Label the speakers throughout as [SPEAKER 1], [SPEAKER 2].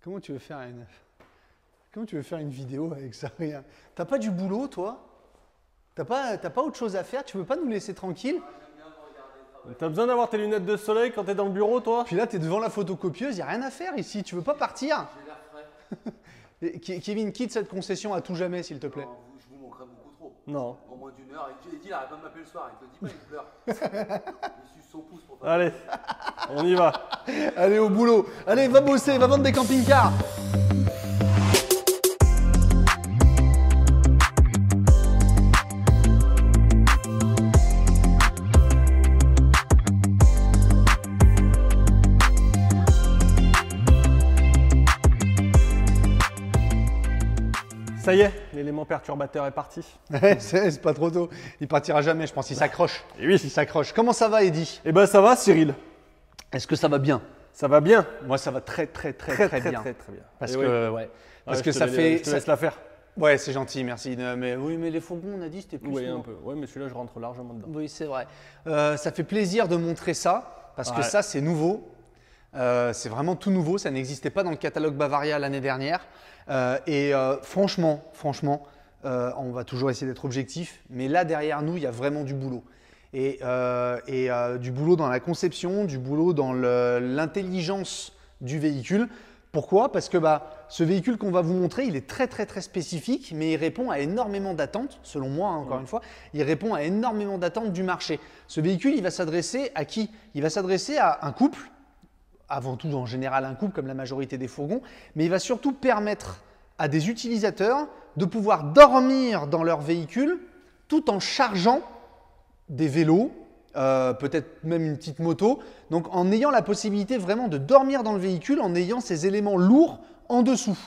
[SPEAKER 1] Comment tu veux faire une vidéo avec ça? Rien. T'as pas du boulot, toi? T'as pas autre chose à faire? Tu veux pas nous laisser tranquille?
[SPEAKER 2] T'as besoin d'avoir tes lunettes de soleil quand t'es dans le bureau, toi?
[SPEAKER 1] Puis là, t'es devant la photocopieuse, y a rien à faire ici. Tu veux pas partir?
[SPEAKER 3] J'ai l'air frais.
[SPEAKER 1] Kevin, quitte cette concession à tout jamais, s'il te plaît.
[SPEAKER 3] Non, je vous manquerai beaucoup trop.
[SPEAKER 2] Non.
[SPEAKER 3] En moins d'une heure. Et il arrête pas de m'appeler le soir. Il te dit pas, il pleure. Il suce son pouce pour pas.
[SPEAKER 2] Allez, on y va.
[SPEAKER 1] Allez au boulot. Allez, va bosser, va vendre des camping-cars.
[SPEAKER 2] Ça y est, l'élément perturbateur est parti.
[SPEAKER 1] C'est pas trop tôt. Il partira jamais, je pense. Il s'accroche.
[SPEAKER 2] Et oui.
[SPEAKER 1] Il s'accroche. Comment ça va, Eddy?
[SPEAKER 2] Eh ben ça va, Cyril.
[SPEAKER 1] Est-ce que ça va bien?
[SPEAKER 2] Ça va bien.
[SPEAKER 1] Moi, ça va très bien.
[SPEAKER 2] Très bien.
[SPEAKER 1] Parce
[SPEAKER 2] Et
[SPEAKER 1] que,
[SPEAKER 2] oui.
[SPEAKER 1] ouais. Parce
[SPEAKER 2] Ouais,
[SPEAKER 1] que
[SPEAKER 2] je te
[SPEAKER 1] ça
[SPEAKER 2] la-
[SPEAKER 1] fait.
[SPEAKER 2] Je te laisse la faire.
[SPEAKER 1] Ouais, c'est gentil, merci. Mais oui, mais les fourgons, on a dit, c'était plus.
[SPEAKER 2] Oui,
[SPEAKER 1] long.
[SPEAKER 2] un peu. Ouais, mais celui-là, je rentre largement dedans.
[SPEAKER 1] Oui, c'est vrai. Ça fait plaisir de montrer ça, parce que
[SPEAKER 2] Ouais.
[SPEAKER 1] ça, c'est nouveau. C'est vraiment tout nouveau. Ça n'existait pas dans le catalogue Bavaria l'année dernière. Franchement, on va toujours essayer d'être objectif, mais là, derrière nous, il y a vraiment du boulot. Du boulot dans la conception, du boulot dans l'intelligence du véhicule. Pourquoi? Parce que ce véhicule qu'on va vous montrer, il est très spécifique, mais il répond à énormément d'attentes, selon moi, hein, encore une fois, il répond à énormément d'attentes du marché. Ce véhicule, il va s'adresser à qui? Il va s'adresser à un couple, avant tout en général un couple comme la majorité des fourgons, mais il va surtout permettre à des utilisateurs de pouvoir dormir dans leur véhicule tout en chargeant des vélos, peut-être même une petite moto, donc en ayant la possibilité vraiment de dormir dans le véhicule en ayant ces éléments lourds en dessous.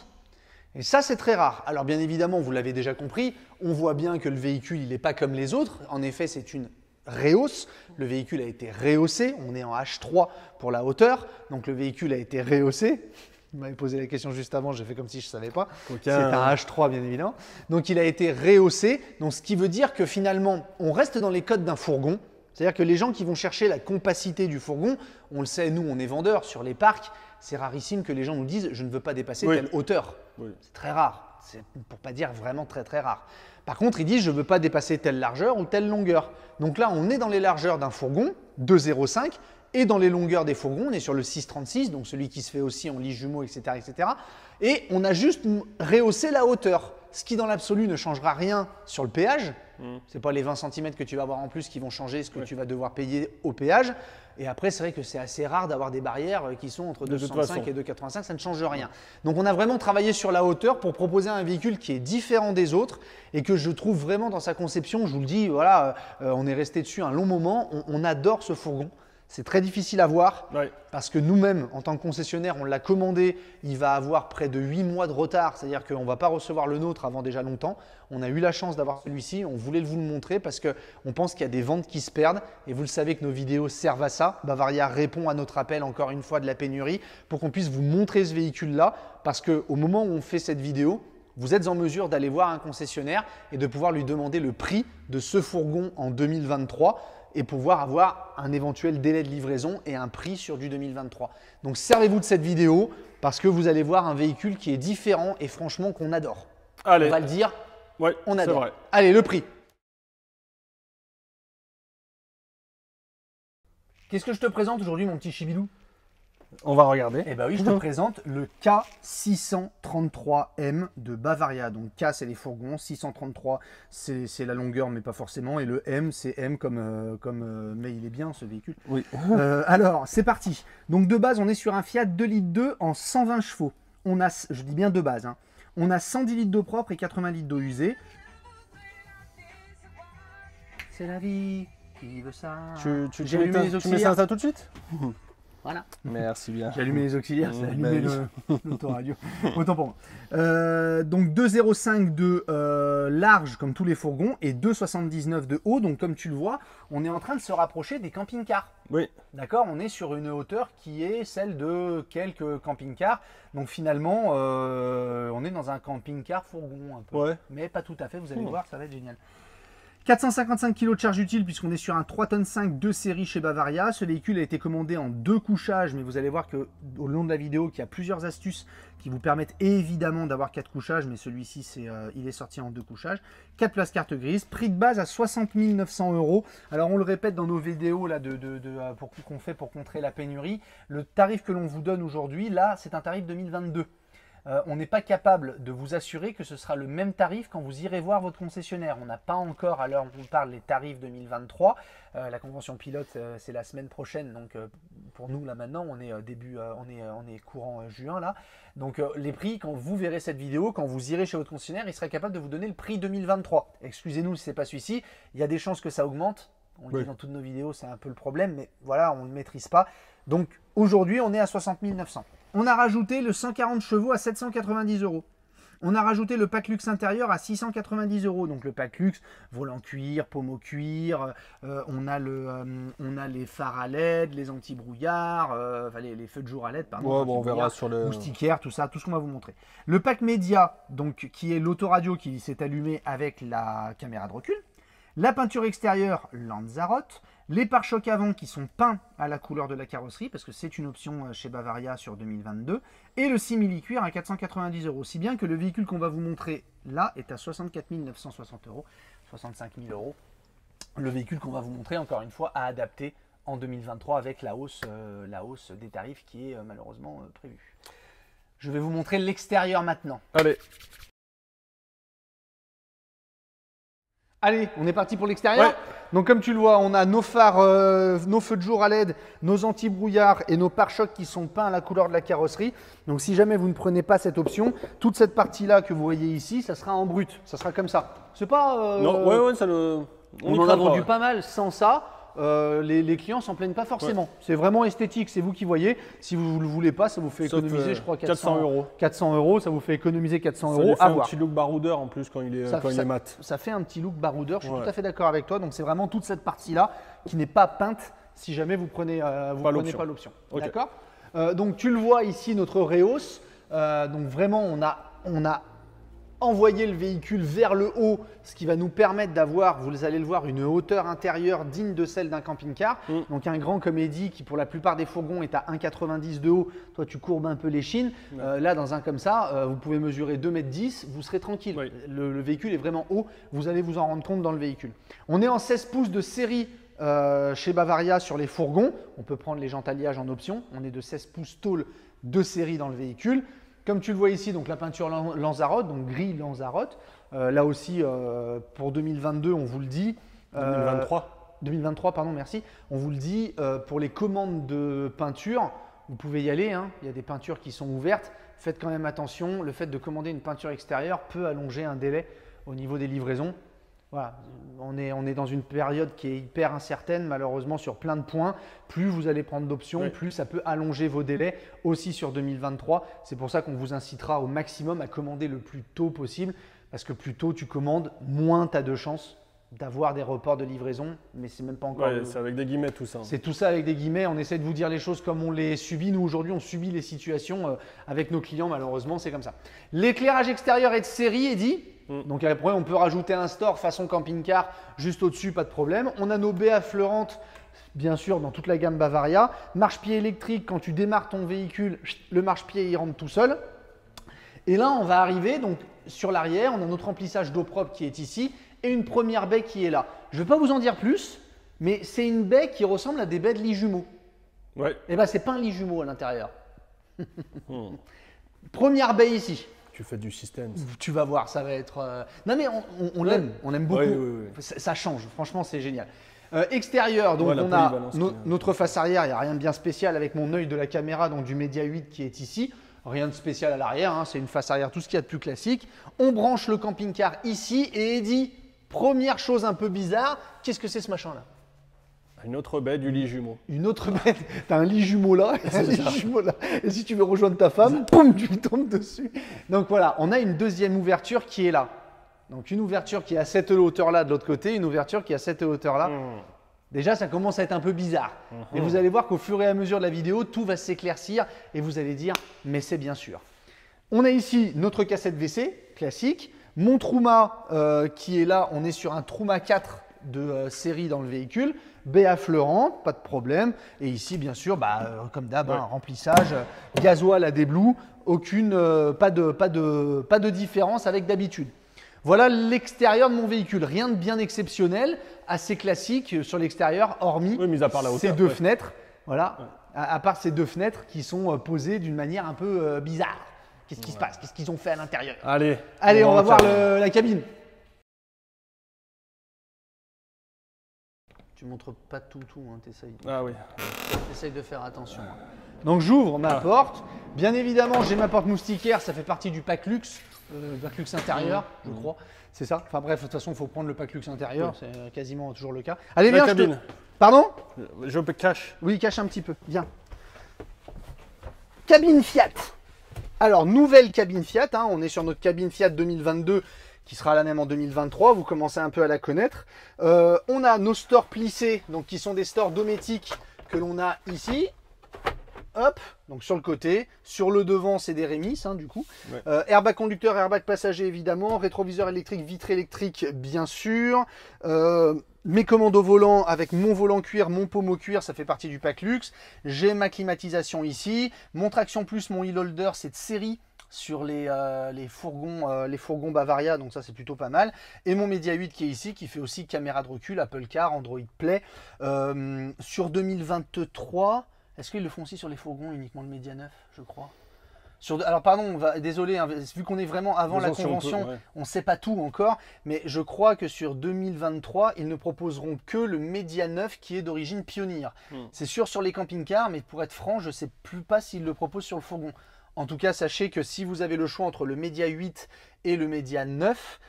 [SPEAKER 1] Et ça, c'est très rare. Alors bien évidemment, vous l'avez déjà compris, on voit bien que le véhicule, il n'est pas comme les autres. En effet, c'est une rehausse. Le véhicule a été rehaussé. On est en H3 pour la hauteur, donc le véhicule a été rehaussé. Vous m'avez posé la question juste avant, j'ai fait comme si je ne savais pas. C'est un H3 bien évidemment. Donc il a été rehaussé, donc ce qui veut dire que finalement, on reste dans les codes d'un fourgon. C'est-à-dire que les gens qui vont chercher la compacité du fourgon, on le sait, nous on est vendeurs sur les parcs, c'est rarissime que les gens nous disent je ne veux pas dépasser telle hauteur.
[SPEAKER 2] Oui.
[SPEAKER 1] C'est très rare, c'est pour pas dire vraiment très rare. Par contre, ils disent je ne veux pas dépasser telle largeur ou telle longueur. Donc là, on est dans les largeurs d'un fourgon, 2,05, et dans les longueurs des fourgons, on est sur le 6,36, donc celui qui se fait aussi en lit jumeau, etc. Et on a juste rehaussé la hauteur, ce qui dans l'absolu ne changera rien sur le péage. Ce n'est pas les 20 cm que tu vas avoir en plus qui vont changer ce que tu vas devoir payer au péage. Et après, c'est vrai que c'est assez rare d'avoir des barrières qui sont entre 2,65 et 2,85, ça ne change rien. Donc on a vraiment travaillé sur la hauteur pour proposer un véhicule qui est différent des autres et que je trouve vraiment dans sa conception, je vous le dis, voilà, on est resté dessus un long moment, on adore ce fourgon. C'est très difficile à voir parce que nous-mêmes, en tant que concessionnaire, on l'a commandé. Il va avoir près de 8 mois de retard, c'est-à-dire qu'on ne va pas recevoir le nôtre avant déjà longtemps. On a eu la chance d'avoir celui-ci, on voulait vous le montrer parce qu'on pense qu'il y a des ventes qui se perdent et vous le savez que nos vidéos servent à ça. Bavaria répond à notre appel encore une fois de la pénurie pour qu'on puisse vous montrer ce véhicule-là parce qu'au moment où on fait cette vidéo, vous êtes en mesure d'aller voir un concessionnaire et de pouvoir lui demander le prix de ce fourgon en 2023 et pouvoir avoir un éventuel délai de livraison et un prix sur du 2023. Donc servez-vous de cette vidéo parce que vous allez voir un véhicule qui est différent et franchement qu'on adore.
[SPEAKER 2] Allez.
[SPEAKER 1] On va le dire, on adore.
[SPEAKER 2] Vrai.
[SPEAKER 1] Allez, le prix. Qu'est-ce que je te présente aujourd'hui, mon petit Chibilou?
[SPEAKER 2] On va regarder.
[SPEAKER 1] Eh bien oui, je te présente le K633M de Bavaria. Donc K, c'est les fourgons, 633, c'est la longueur, mais pas forcément. Et le M, c'est M mais il est bien ce véhicule.
[SPEAKER 2] Oui.
[SPEAKER 1] Alors, c'est parti. Donc de base, on est sur un Fiat 2,2 litres en 120 chevaux. On a, je dis bien de base, hein, on a 110 litres d'eau propre et 80 litres d'eau usée. C'est la vie qui veut ça.
[SPEAKER 2] Tu
[SPEAKER 1] J'ai allumé les
[SPEAKER 2] mets
[SPEAKER 1] auxiliaires.
[SPEAKER 2] ça tout de suite?
[SPEAKER 1] Voilà.
[SPEAKER 2] Merci bien.
[SPEAKER 1] J'ai allumé les auxiliaires, c'est
[SPEAKER 2] Bah
[SPEAKER 1] allumé
[SPEAKER 2] oui.
[SPEAKER 1] l'autoradio. Autant pour moi. Donc 2,05 de large comme tous les fourgons et 2,79 de haut. Donc comme tu le vois, on est en train de se rapprocher des camping-cars.
[SPEAKER 2] Oui.
[SPEAKER 1] D'accord, on est sur une hauteur qui est celle de quelques camping-cars. Donc finalement, on est dans un camping-car fourgon un peu.
[SPEAKER 2] Ouais.
[SPEAKER 1] Mais pas tout à fait, vous allez voir, ça va être génial. 455 kg de charge utile puisqu'on est sur un 3,5 tonnes de série chez Bavaria. Ce véhicule a été commandé en 2 couchages, mais vous allez voir que au long de la vidéo qu'il y a plusieurs astuces qui vous permettent évidemment d'avoir 4 couchages, mais celui-ci il est sorti en 2 couchages. 4 places carte grise, prix de base à 60 900 €. Alors on le répète dans nos vidéos là qu'on fait pour contrer la pénurie, le tarif que l'on vous donne aujourd'hui, là c'est un tarif 2022. On n'est pas capable de vous assurer que ce sera le même tarif quand vous irez voir votre concessionnaire. On n'a pas encore, à l'heure où on parle, les tarifs 2023. La convention pilote, c'est la semaine prochaine. Donc pour nous, là maintenant, on est on est courant juin là. Donc les prix, quand vous verrez cette vidéo, quand vous irez chez votre concessionnaire, il sera capable de vous donner le prix 2023. Excusez-nous si ce n'est pas celui-ci. Il y a des chances que ça augmente. On le dit dans toutes nos vidéos, c'est un peu le problème, mais voilà, on ne le maîtrise pas. Donc aujourd'hui, on est à 60 900. On a rajouté le 140 chevaux à 790 €. On a rajouté le pack luxe intérieur à 690 €. Donc le pack luxe, volant cuir, pommeau cuir, on a les phares à LED, les anti-brouillards, les feux de jour à LED, pardon.
[SPEAKER 2] Ouais, bon, on verra sur le
[SPEAKER 1] moustiquaire, tout ça, tout ce qu'on va vous montrer. Le pack média, donc qui est l'autoradio qui s'est allumé avec la caméra de recul. La peinture extérieure Lanzarote, les pare-chocs avant qui sont peints à la couleur de la carrosserie parce que c'est une option chez Bavaria sur 2022 et le simili-cuir à 490 €. Si bien que le véhicule qu'on va vous montrer là est à 64 960 €, 65 000 €. Le véhicule qu'on va vous montrer encore une fois à adapter en 2023 avec la hausse des tarifs qui est malheureusement prévue. Je vais vous montrer l'extérieur maintenant.
[SPEAKER 2] Allez.
[SPEAKER 1] Allez, on est parti pour l'extérieur.
[SPEAKER 2] Ouais.
[SPEAKER 1] Donc comme tu le vois, on a nos phares, nos feux de jour à LED, nos anti-brouillards et nos pare-chocs qui sont peints à la couleur de la carrosserie. Donc si jamais vous ne prenez pas cette option, toute cette partie-là que vous voyez ici, ça sera en brut. Ça sera comme ça. C'est pas…
[SPEAKER 2] Non, ouais, ça le…
[SPEAKER 1] On en a vendu pas mal sans ça. Les clients s'en plaignent pas forcément. Ouais. C'est vraiment esthétique, c'est vous qui voyez. Si vous ne le voulez pas, ça vous fait économiser, je crois, 400 €. 400 €, ça vous fait économiser 400 €.
[SPEAKER 2] Ça fait un petit look baroudeur en plus quand il est mat.
[SPEAKER 1] Ça fait un petit look baroudeur, je suis tout à fait d'accord avec toi. Donc c'est vraiment toute cette partie-là qui n'est pas peinte si jamais vous prenez pas l'option. Okay. D'accord. Donc tu le vois ici, notre Reos. Donc vraiment, on a envoyer le véhicule vers le haut, ce qui va nous permettre d'avoir, vous allez le voir, une hauteur intérieure digne de celle d'un camping-car. Donc un grand comédie qui pour la plupart des fourgons est à 1,90 de haut. Toi tu courbes un peu l'échine. Là dans un comme ça, vous pouvez mesurer 2,10 m, vous serez tranquille. Oui. Le véhicule est vraiment haut, vous allez vous en rendre compte dans le véhicule. On est en 16 pouces de série chez Bavaria sur les fourgons. On peut prendre les jantes alliage en option. On est de 16 pouces tôle de série dans le véhicule. Comme tu le vois ici, donc la peinture Lanzarote, donc gris Lanzarote. Là aussi, pour 2022, on vous le dit. 2023, pardon, merci. On vous le dit, pour les commandes de peinture, vous pouvez y aller. Hein. Il y a des peintures qui sont ouvertes. Faites quand même attention. Le fait de commander une peinture extérieure peut allonger un délai au niveau des livraisons. Voilà, on est dans une période qui est hyper incertaine, malheureusement, sur plein de points. Plus vous allez prendre d'options, plus ça peut allonger vos délais aussi sur 2023. C'est pour ça qu'on vous incitera au maximum à commander le plus tôt possible, parce que plus tôt tu commandes, moins tu as de chances d'avoir des reports de livraison, mais c'est même pas encore…
[SPEAKER 2] Ouais, c'est avec des guillemets tout ça.
[SPEAKER 1] C'est tout ça avec des guillemets, on essaie de vous dire les choses comme on les subit. Nous aujourd'hui on subit les situations avec nos clients, malheureusement c'est comme ça. L'éclairage extérieur est de série, Eddy. Donc après on peut rajouter un store façon camping-car juste au-dessus, pas de problème. On a nos baies affleurantes, bien sûr dans toute la gamme Bavaria. Marche-pied électrique, quand tu démarres ton véhicule, le marche-pied il rentre tout seul. Et là on va arriver donc sur l'arrière, on a notre remplissage d'eau propre qui est ici et une première baie qui est là. Je ne vais pas vous en dire plus, mais c'est une baie qui ressemble à des baies de lit jumeaux.
[SPEAKER 2] Ouais.
[SPEAKER 1] Et bien c'est pas un lit jumeau à l'intérieur. Première baie ici.
[SPEAKER 2] Tu fais du système.
[SPEAKER 1] Tu vas voir, ça va être… Non mais on l'aime, on aime beaucoup.
[SPEAKER 2] Oui.
[SPEAKER 1] Ça change, franchement c'est génial. Extérieur, donc
[SPEAKER 2] ouais,
[SPEAKER 1] on a notre face arrière, il n'y a rien de bien spécial avec mon œil de la caméra, donc du Media 8 qui est ici. Rien de spécial à l'arrière, hein, c'est une face arrière, tout ce qu'il y a de plus classique. On branche le camping-car ici et Eddy, première chose un peu bizarre, qu'est-ce que c'est ce machin-là?
[SPEAKER 2] Une autre baie du lit jumeau.
[SPEAKER 1] Une autre baie, tu as un lit jumeau là, et un lit jumeau là. Et si tu veux rejoindre ta femme, boum, tu tombes dessus. Donc voilà, on a une deuxième ouverture qui est là. Donc une ouverture qui est à cette hauteur-là de l'autre côté, une ouverture qui est à cette hauteur-là. Déjà, ça commence à être un peu bizarre. Et vous allez voir qu'au fur et à mesure de la vidéo, tout va s'éclaircir et vous allez dire, mais c'est bien sûr. On a ici notre cassette WC classique. Mon Truma qui est là, on est sur un Truma 4 de série dans le véhicule. Baie affleurante, pas de problème. Et ici, bien sûr, comme d'hab,
[SPEAKER 2] Ouais.
[SPEAKER 1] remplissage, gasoil à des Blue, pas de différence avec d'habitude. Voilà l'extérieur de mon véhicule. Rien de bien exceptionnel, assez classique sur l'extérieur, hormis
[SPEAKER 2] Oui, mis à part la
[SPEAKER 1] ces
[SPEAKER 2] hauteur.
[SPEAKER 1] deux
[SPEAKER 2] ouais.
[SPEAKER 1] fenêtres. Voilà, à part ces deux fenêtres qui sont posées d'une manière un peu bizarre. Qu'est-ce qui se passe? Qu'est-ce qu'ils ont fait à l'intérieur?
[SPEAKER 2] Allez,
[SPEAKER 1] Allez, on va voir
[SPEAKER 2] le
[SPEAKER 1] la cabine. Tu montres pas tout, hein,
[SPEAKER 2] Ah oui.
[SPEAKER 1] t'essayes de faire attention. Donc j'ouvre ma porte. Bien évidemment, j'ai ma porte moustiquaire, ça fait partie du pack luxe intérieur, je crois. C'est ça. Enfin bref, de toute façon, il faut prendre le pack luxe intérieur, c'est quasiment toujours le cas. Allez,
[SPEAKER 2] La
[SPEAKER 1] viens,
[SPEAKER 2] cabine.
[SPEAKER 1] Pardon?
[SPEAKER 2] Je peux cache.
[SPEAKER 1] Oui, cache un petit peu. Viens. Cabine Fiat. Alors, nouvelle cabine Fiat. Hein. On est sur notre cabine Fiat 2022 qui sera la même en 2023. Vous commencez un peu à la connaître. On a nos stores plissés, donc qui sont des stores dométiques que l'on a ici. Hop, donc sur le côté. Sur le devant, c'est des Remis, hein, du coup.
[SPEAKER 2] Ouais.
[SPEAKER 1] Airbag conducteur, airbag passager, évidemment. Rétroviseur électrique, vitre électrique, bien sûr. Mes commandes au volant avec mon volant cuir, mon pommeau cuir, ça fait partie du pack luxe. J'ai ma climatisation ici. Mon traction plus, mon wheel holder, c'est de série sur les fourgons Bavaria, donc ça c'est plutôt pas mal. Et mon Media 8 qui est ici, qui fait aussi caméra de recul, Apple Car, Android Play. Sur 2023, est-ce qu'ils le font aussi sur les fourgons, uniquement le Media 9, je crois? Alors pardon, désolé, hein, vu qu'on est vraiment avant la convention, on ne sait pas tout encore, mais je crois que sur 2023, ils ne proposeront que le Media 9 qui est d'origine Pioneer. C'est sûr sur les camping-cars, mais pour être franc, je ne sais plus pas s'ils le proposent sur le fourgon. En tout cas, sachez que si vous avez le choix entre le Media 8 et le Media 9,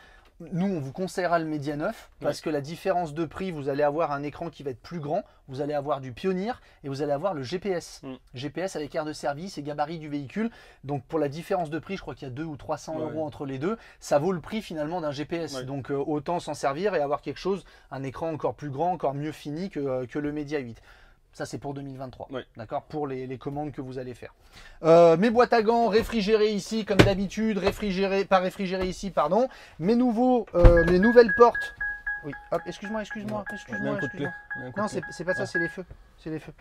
[SPEAKER 1] nous, on vous conseillera le Media 9 parce que la différence de prix, vous allez avoir un écran qui va être plus grand, vous allez avoir du Pioneer et vous allez avoir le GPS. GPS avec aire de service et gabarit du véhicule. Donc pour la différence de prix, je crois qu'il y a 200 ou 300 euros entre les deux. Ça vaut le prix finalement d'un GPS. Donc autant s'en servir et avoir quelque chose, un écran encore plus grand, encore mieux fini que le Media 8. Ça, c'est pour 2023, d'accord, pour les commandes que vous allez faire. Mes boîtes à gants réfrigérées ici, comme d'habitude, pas réfrigérées ici, pardon. Mes nouvelles portes. Oui, hop, excuse-moi. Non, c'est pas ça, c'est les feux. C'est les feux.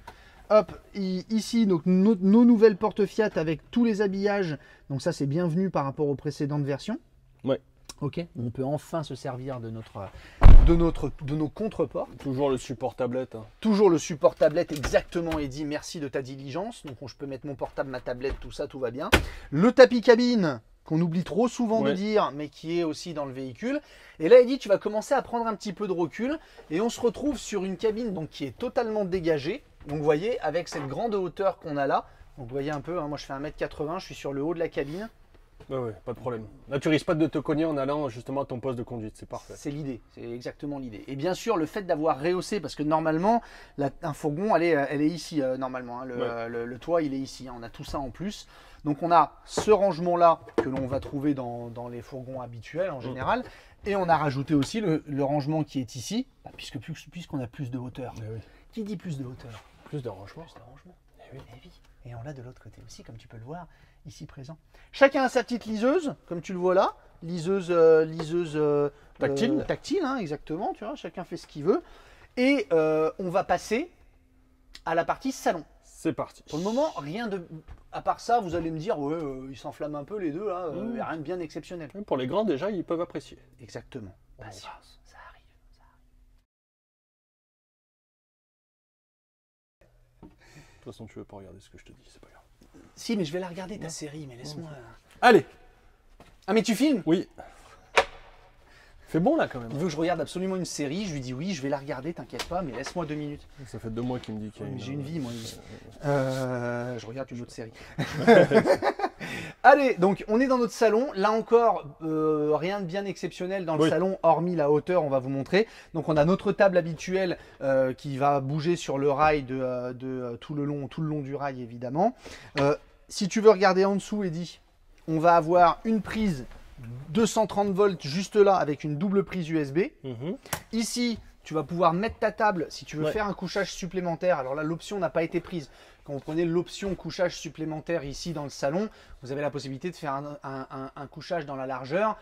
[SPEAKER 1] Hop, ici, donc nos nouvelles portes Fiat avec tous les habillages. Donc ça, c'est bienvenu par rapport aux précédentes versions.
[SPEAKER 2] Ouais.
[SPEAKER 1] Ok, on peut enfin se servir de nos contre-portes.
[SPEAKER 2] Toujours le support tablette. Hein.
[SPEAKER 1] Toujours le support tablette, exactement, Eddy, merci de ta diligence. Donc je peux mettre mon portable, ma tablette, tout ça, tout va bien. Le tapis cabine, qu'on oublie trop souvent de dire, mais qui est aussi dans le véhicule. Et là, Eddy, tu vas commencer à prendre un petit peu de recul. Et on se retrouve sur une cabine donc, qui est totalement dégagée. Donc vous voyez, avec cette grande hauteur qu'on a là. Donc vous voyez un peu, hein, moi je fais 1m80, je suis sur le haut de la cabine.
[SPEAKER 2] Ouais, pas de problème. Là, tu risques pas de te cogner en allant justement à ton poste de conduite, c'est parfait.
[SPEAKER 1] C'est l'idée, c'est exactement l'idée. Et bien sûr, le fait d'avoir rehaussé, parce que normalement, un fourgon, elle est ici, normalement. Hein, le toit, il est ici. Hein, on a tout ça en plus. Donc, on a ce rangement-là que l'on va trouver dans les fourgons habituels en général. Et on a rajouté aussi le rangement qui est ici, puisqu'on a plus de hauteur. Qui dit plus de hauteur?
[SPEAKER 2] Plus de rangement.
[SPEAKER 1] Plus de rangement. Eh oui. Et on l'a de l'autre côté aussi, comme tu peux le voir, ici présent. Chacun a sa petite liseuse, comme tu le vois là. Liseuse
[SPEAKER 2] tactile.
[SPEAKER 1] Tactile, hein, exactement. Tu vois, chacun fait ce qu'il veut. Et on va passer à la partie salon.
[SPEAKER 2] C'est parti.
[SPEAKER 1] Pour le moment, rien de... À part ça, vous allez me dire, ouais, ils s'enflamment un peu les deux, là. Il n'y a rien de bien exceptionnel.
[SPEAKER 2] Pour les grands, déjà, ils peuvent apprécier.
[SPEAKER 1] Exactement. Patience, ça arrive.
[SPEAKER 2] De toute façon, tu veux pas regarder ce que je te dis, c'est pas grave.
[SPEAKER 1] Si, mais je vais la regarder, ta série, mais laisse-moi...
[SPEAKER 2] Allez.
[SPEAKER 1] Ah, mais tu filmes?
[SPEAKER 2] Oui. Fait bon là quand même.
[SPEAKER 1] Il veut que je regarde absolument une série, je lui dis oui, je vais la regarder, t'inquiète pas, mais laisse-moi 2 minutes.
[SPEAKER 2] Ça fait 2 mois qu'il me dit qu'il y a
[SPEAKER 1] J'ai une vie, moi. Je regarde une autre série. Allez, donc on est dans notre salon. Là encore, rien de bien exceptionnel dans le salon, hormis la hauteur, on va vous montrer. Donc on a notre table habituelle qui va bouger sur le rail tout le long du rail, évidemment. Si tu veux regarder en dessous, Eddy, on va avoir une prise 230 volts juste là avec une double prise USB. Ici, tu vas pouvoir mettre ta table si tu veux
[SPEAKER 2] Ouais.
[SPEAKER 1] faire un couchage supplémentaire. Alors là, l'option n'a pas été prise. Quand vous prenez l'option couchage supplémentaire ici dans le salon, vous avez la possibilité de faire un couchage dans la largeur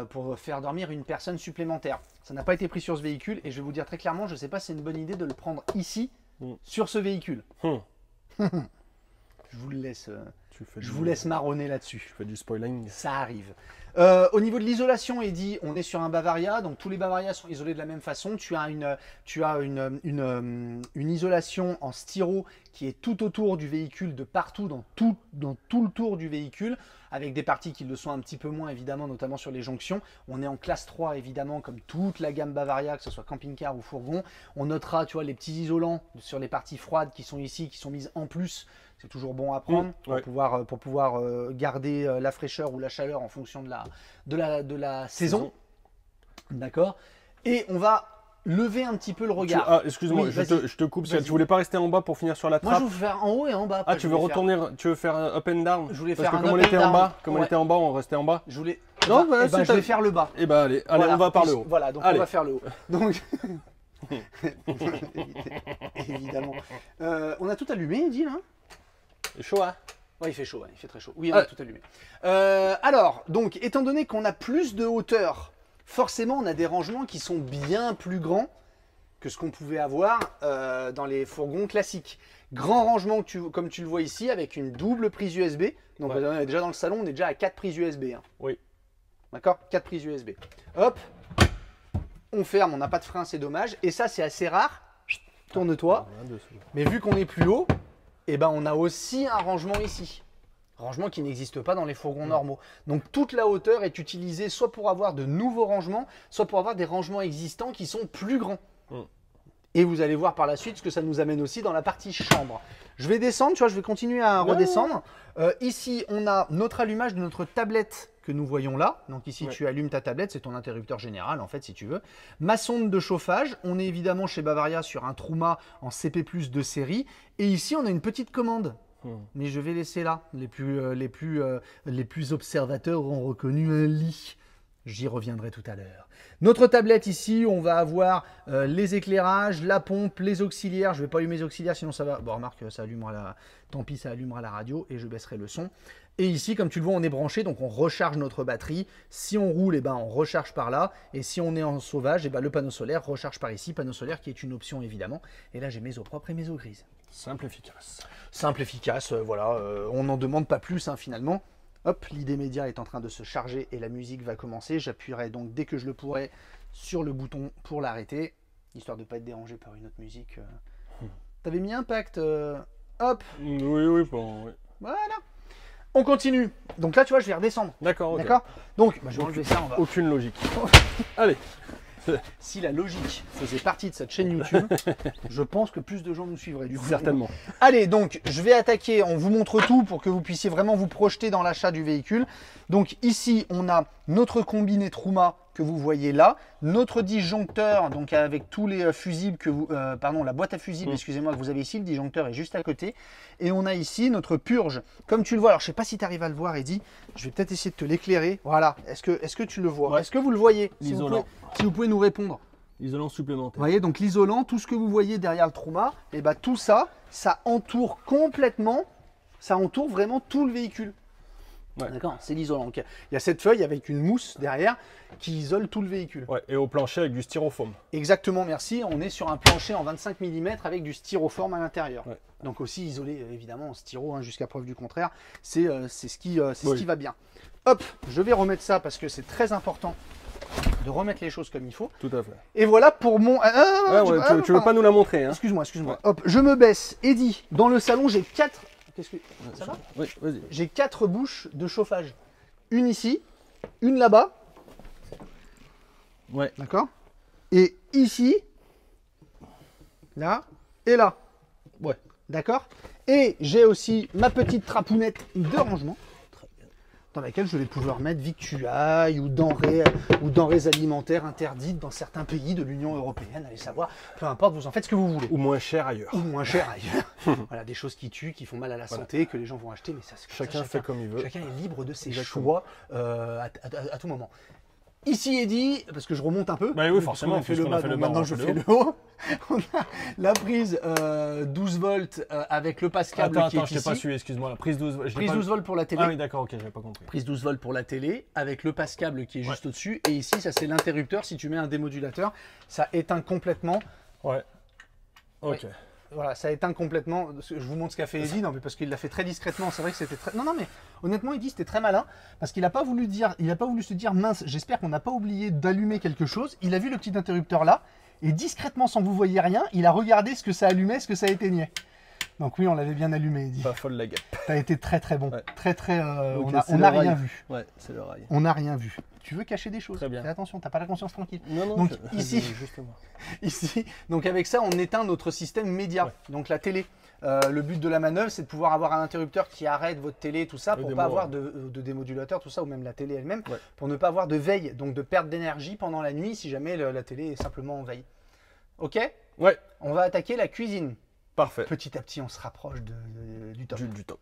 [SPEAKER 1] pour faire dormir une personne supplémentaire. Ça n'a pas été pris sur ce véhicule et je vais vous dire très clairement, je ne sais pas si c'est une bonne idée de le prendre ici, sur ce véhicule. Je vous le laisse, je vous laisse marronner là-dessus.
[SPEAKER 2] Tu fais du spoiling.
[SPEAKER 1] Ça arrive. Au niveau de l'isolation, Eddy, on est sur un Bavaria, donc tous les Bavaria sont isolés de la même façon. Tu as une isolation en styro qui est tout autour du véhicule, de partout, dans tout le tour du véhicule, avec des parties qui le sont un petit peu moins, évidemment, notamment sur les jonctions. On est en classe 3, évidemment, comme toute la gamme Bavaria, que ce soit camping-car ou fourgon. On notera, tu vois, les petits isolants sur les parties froides qui sont ici, qui sont mises en plus. C'est toujours bon à prendre
[SPEAKER 2] ouais.
[SPEAKER 1] pour pouvoir garder la fraîcheur ou la chaleur en fonction de la saison. D'accord. Et on va lever un petit peu le regard.
[SPEAKER 2] Ah, excuse-moi,
[SPEAKER 1] Oui,
[SPEAKER 2] je te coupe.
[SPEAKER 1] Vas-y.
[SPEAKER 2] Tu voulais pas rester en bas pour finir sur la
[SPEAKER 1] Moi,
[SPEAKER 2] trappe?
[SPEAKER 1] je veux faire en haut et en bas.
[SPEAKER 2] Ah, tu veux retourner, tu veux faire un up and down?
[SPEAKER 1] Je voulais
[SPEAKER 2] Parce
[SPEAKER 1] faire
[SPEAKER 2] que
[SPEAKER 1] un
[SPEAKER 2] comme
[SPEAKER 1] up
[SPEAKER 2] on était
[SPEAKER 1] and
[SPEAKER 2] en bas,
[SPEAKER 1] down.
[SPEAKER 2] comme on
[SPEAKER 1] Ouais.
[SPEAKER 2] était en bas, on restait en bas.
[SPEAKER 1] Je voulais.
[SPEAKER 2] Non,
[SPEAKER 1] bah,
[SPEAKER 2] bah,
[SPEAKER 1] je vais faire le bas.
[SPEAKER 2] Eh ben allez,
[SPEAKER 1] Voilà.
[SPEAKER 2] on va par le haut.
[SPEAKER 1] Voilà, donc
[SPEAKER 2] Allez.
[SPEAKER 1] on va faire le haut. Donc, évidemment. On a tout allumé, Eddy, là.
[SPEAKER 2] C'est chaud, hein?
[SPEAKER 1] Ouais, il fait chaud, ouais, il fait très chaud. Oui, on a tout allumé. Alors, donc, étant donné qu'on a plus de hauteur, forcément, on a des rangements qui sont bien plus grands que ce qu'on pouvait avoir dans les fourgons classiques. Grand rangement, comme tu le vois ici, avec une double prise USB. Donc,
[SPEAKER 2] Ouais.
[SPEAKER 1] on est déjà dans le salon, on est déjà à 4 prises USB. Hein.
[SPEAKER 2] Oui.
[SPEAKER 1] D'accord, 4 prises USB. Hop, on ferme, on n'a pas de frein, c'est dommage. Et ça, c'est assez rare. Tourne-toi. Mais vu qu'on est plus haut, eh ben, on a aussi un rangement ici. Rangement qui n'existe pas dans les fourgons normaux. Donc toute la hauteur est utilisée soit pour avoir de nouveaux rangements, soit pour avoir des rangements existants qui sont plus grands. Et vous allez voir par la suite ce que ça nous amène aussi dans la partie chambre. Je vais descendre, tu vois, je vais continuer à redescendre. Ici, on a notre allumage de notre tablette que nous voyons là. Donc ici, tu allumes ta tablette, c'est ton interrupteur général en fait, si tu veux. Ma sonde de chauffage, on est évidemment chez Bavaria sur un Truma en CP+ de série. Et ici, on a une petite commande. Mais je vais laisser là. Les plus observateurs auront reconnu un lit. J'y reviendrai tout à l'heure. Notre tablette ici, on va avoir les éclairages, la pompe, les auxiliaires. Je ne vais pas allumer les auxiliaires, sinon ça va... Bon, remarque, ça allumera la... Tant pis, ça allumera la radio et je baisserai le son. Et ici, comme tu le vois, on est branché, donc on recharge notre batterie. Si on roule, eh ben, on recharge par là. Et si on est en sauvage, eh ben, le panneau solaire recharge par ici. Panneau solaire qui est une option, évidemment. Et là, j'ai mes eaux propres et mes eaux grises.
[SPEAKER 2] Simple, efficace.
[SPEAKER 1] Simple, efficace, voilà. On n'en demande pas plus, hein, finalement. Hop, l'idée média est en train de se charger et la musique va commencer. J'appuierai donc dès que je le pourrai sur le bouton pour l'arrêter, histoire de ne pas être dérangé par une autre musique. T'avais mis Impact, hop,
[SPEAKER 2] Oui, bon, oui.
[SPEAKER 1] voilà. On continue. Donc là, tu vois, je vais redescendre.
[SPEAKER 2] D'accord, ok.
[SPEAKER 1] D'accord. Donc, je vais enlever ça. On va...
[SPEAKER 2] Aucune logique. Allez.
[SPEAKER 1] Si la logique faisait partie de cette chaîne YouTube, je pense que plus de gens nous suivraient. Du coup.
[SPEAKER 2] Certainement.
[SPEAKER 1] Allez, donc je vais attaquer. On vous montre tout pour que vous puissiez vraiment vous projeter dans l'achat du véhicule. Donc ici, on a notre combiné Truma que vous voyez là, notre disjoncteur, donc avec tous les fusibles que vous, pardon, la boîte à fusibles, excusez-moi, que vous avez ici. Le disjoncteur est juste à côté. Et on a ici notre purge. Comme tu le vois, alors je sais pas si tu arrives à le voir, Eddy. Je vais peut-être essayer de te l'éclairer. Voilà. Est-ce que tu le vois?
[SPEAKER 2] Ouais.
[SPEAKER 1] Est-ce que vous le voyez?
[SPEAKER 2] L'isolant.
[SPEAKER 1] Si vous pouvez nous répondre.
[SPEAKER 2] Isolant supplémentaire.
[SPEAKER 1] Vous voyez, donc l'isolant, tout ce que vous voyez derrière le Truma, et ben tout ça, ça entoure complètement, ça entoure vraiment tout le véhicule.
[SPEAKER 2] Ouais.
[SPEAKER 1] D'accord, c'est l'isolant. Donc, il y a cette feuille avec une mousse derrière qui isole tout le véhicule.
[SPEAKER 2] Ouais, et au plancher avec du styrofoam.
[SPEAKER 1] Exactement, merci. On est sur un plancher en 25 mm avec du styrofoam à l'intérieur.
[SPEAKER 2] Ouais.
[SPEAKER 1] Donc aussi isolé évidemment en styro, hein, jusqu'à preuve du contraire. C'est ce qui va bien. Hop, je vais remettre ça parce que c'est très important de remettre les choses comme il faut.
[SPEAKER 2] Tout à fait.
[SPEAKER 1] Et voilà pour mon...
[SPEAKER 2] tu veux pas nous la montrer, hein?
[SPEAKER 1] Excuse-moi.
[SPEAKER 2] Ouais.
[SPEAKER 1] Hop, je me baisse. Eddy, dans le salon, j'ai 4... Qu'est-ce que... Ça va?
[SPEAKER 2] Oui, vas-y.
[SPEAKER 1] J'ai 4 bouches de chauffage. Une ici, une là-bas.
[SPEAKER 2] Ouais.
[SPEAKER 1] D'accord? Et ici, là et là.
[SPEAKER 2] Ouais.
[SPEAKER 1] D'accord? Et j'ai aussi ma petite trapounette de rangement dans laquelle je vais pouvoir mettre victuailles ou denrées alimentaires interdites dans certains pays de l'Union européenne. Allez savoir, peu importe, vous en faites ce que vous voulez.
[SPEAKER 2] Ou moins cher ailleurs.
[SPEAKER 1] Ou moins cher ailleurs. Voilà, des choses qui tuent, qui font mal à la santé, que les gens vont acheter, mais ça,
[SPEAKER 2] Chacun fait comme il veut.
[SPEAKER 1] Chacun est libre de ses
[SPEAKER 2] Exactement.
[SPEAKER 1] choix à tout moment. Ici Eddy, parce que je remonte un peu.
[SPEAKER 2] Bah oui, forcément,
[SPEAKER 1] On a fait le
[SPEAKER 2] puisqu'on a
[SPEAKER 1] bas,
[SPEAKER 2] fait le
[SPEAKER 1] donc
[SPEAKER 2] bas,
[SPEAKER 1] maintenant
[SPEAKER 2] on
[SPEAKER 1] je
[SPEAKER 2] fait
[SPEAKER 1] fais
[SPEAKER 2] le
[SPEAKER 1] le haut. On a la prise 12 volts avec le passe câble qui
[SPEAKER 2] Attends,
[SPEAKER 1] est
[SPEAKER 2] je t'ai
[SPEAKER 1] ici.
[SPEAKER 2] pas suivi, excuse-moi. La prise 12,
[SPEAKER 1] Prise 12 volts pour la télé.
[SPEAKER 2] Ah oui, d'accord, ok, j'avais pas compris.
[SPEAKER 1] Prise 12 volts pour la télé avec le passe câble qui est juste au-dessus. Et ici, ça c'est l'interrupteur. Si tu mets un démodulateur, ça éteint complètement.
[SPEAKER 2] Ouais. Ok.
[SPEAKER 1] Ouais. Voilà, ça éteint complètement. Je vous montre ce qu'a fait Eddy, non, mais parce qu'il l'a fait très discrètement. C'est vrai que c'était très. Non, mais honnêtement, Eddy, c'était très malin parce qu'il n'a pas voulu dire, il a pas voulu se dire mince. J'espère qu'on n'a pas oublié d'allumer quelque chose. Il a vu le petit interrupteur là et discrètement, sans que vous voyez rien, il a regardé ce que ça allumait, ce que ça éteignait. Donc oui, on l'avait bien allumé, Eddy.
[SPEAKER 2] Pas folle la guêpe.
[SPEAKER 1] T'as été très très bon,
[SPEAKER 2] Ouais.
[SPEAKER 1] très.
[SPEAKER 2] Ok,
[SPEAKER 1] on
[SPEAKER 2] c'est
[SPEAKER 1] n'a
[SPEAKER 2] le
[SPEAKER 1] rien
[SPEAKER 2] rail.
[SPEAKER 1] vu.
[SPEAKER 2] Ouais, c'est le rail.
[SPEAKER 1] On n'a rien vu. Tu veux cacher des choses.
[SPEAKER 2] Très bien.
[SPEAKER 1] Fais attention, t'as pas la conscience tranquille.
[SPEAKER 2] Non,
[SPEAKER 1] Donc,
[SPEAKER 2] je-
[SPEAKER 1] ici-
[SPEAKER 2] justement.
[SPEAKER 1] Ici, donc avec ça, on éteint notre système média,
[SPEAKER 2] Ouais.
[SPEAKER 1] donc la télé. Le but de la manœuvre, c'est de pouvoir avoir un interrupteur qui arrête votre télé, tout ça,
[SPEAKER 2] Le
[SPEAKER 1] pour
[SPEAKER 2] démo,
[SPEAKER 1] pas avoir
[SPEAKER 2] ouais.
[SPEAKER 1] de démodulateur, tout ça, ou même la télé elle-même,
[SPEAKER 2] Ouais.
[SPEAKER 1] pour ne pas avoir de veille, donc de perte d'énergie pendant la nuit si jamais la télé est simplement en veille. Ok?
[SPEAKER 2] Ouais,
[SPEAKER 1] On va attaquer la cuisine.
[SPEAKER 2] parfait.
[SPEAKER 1] Petit à petit, on se rapproche du top.
[SPEAKER 2] Du top.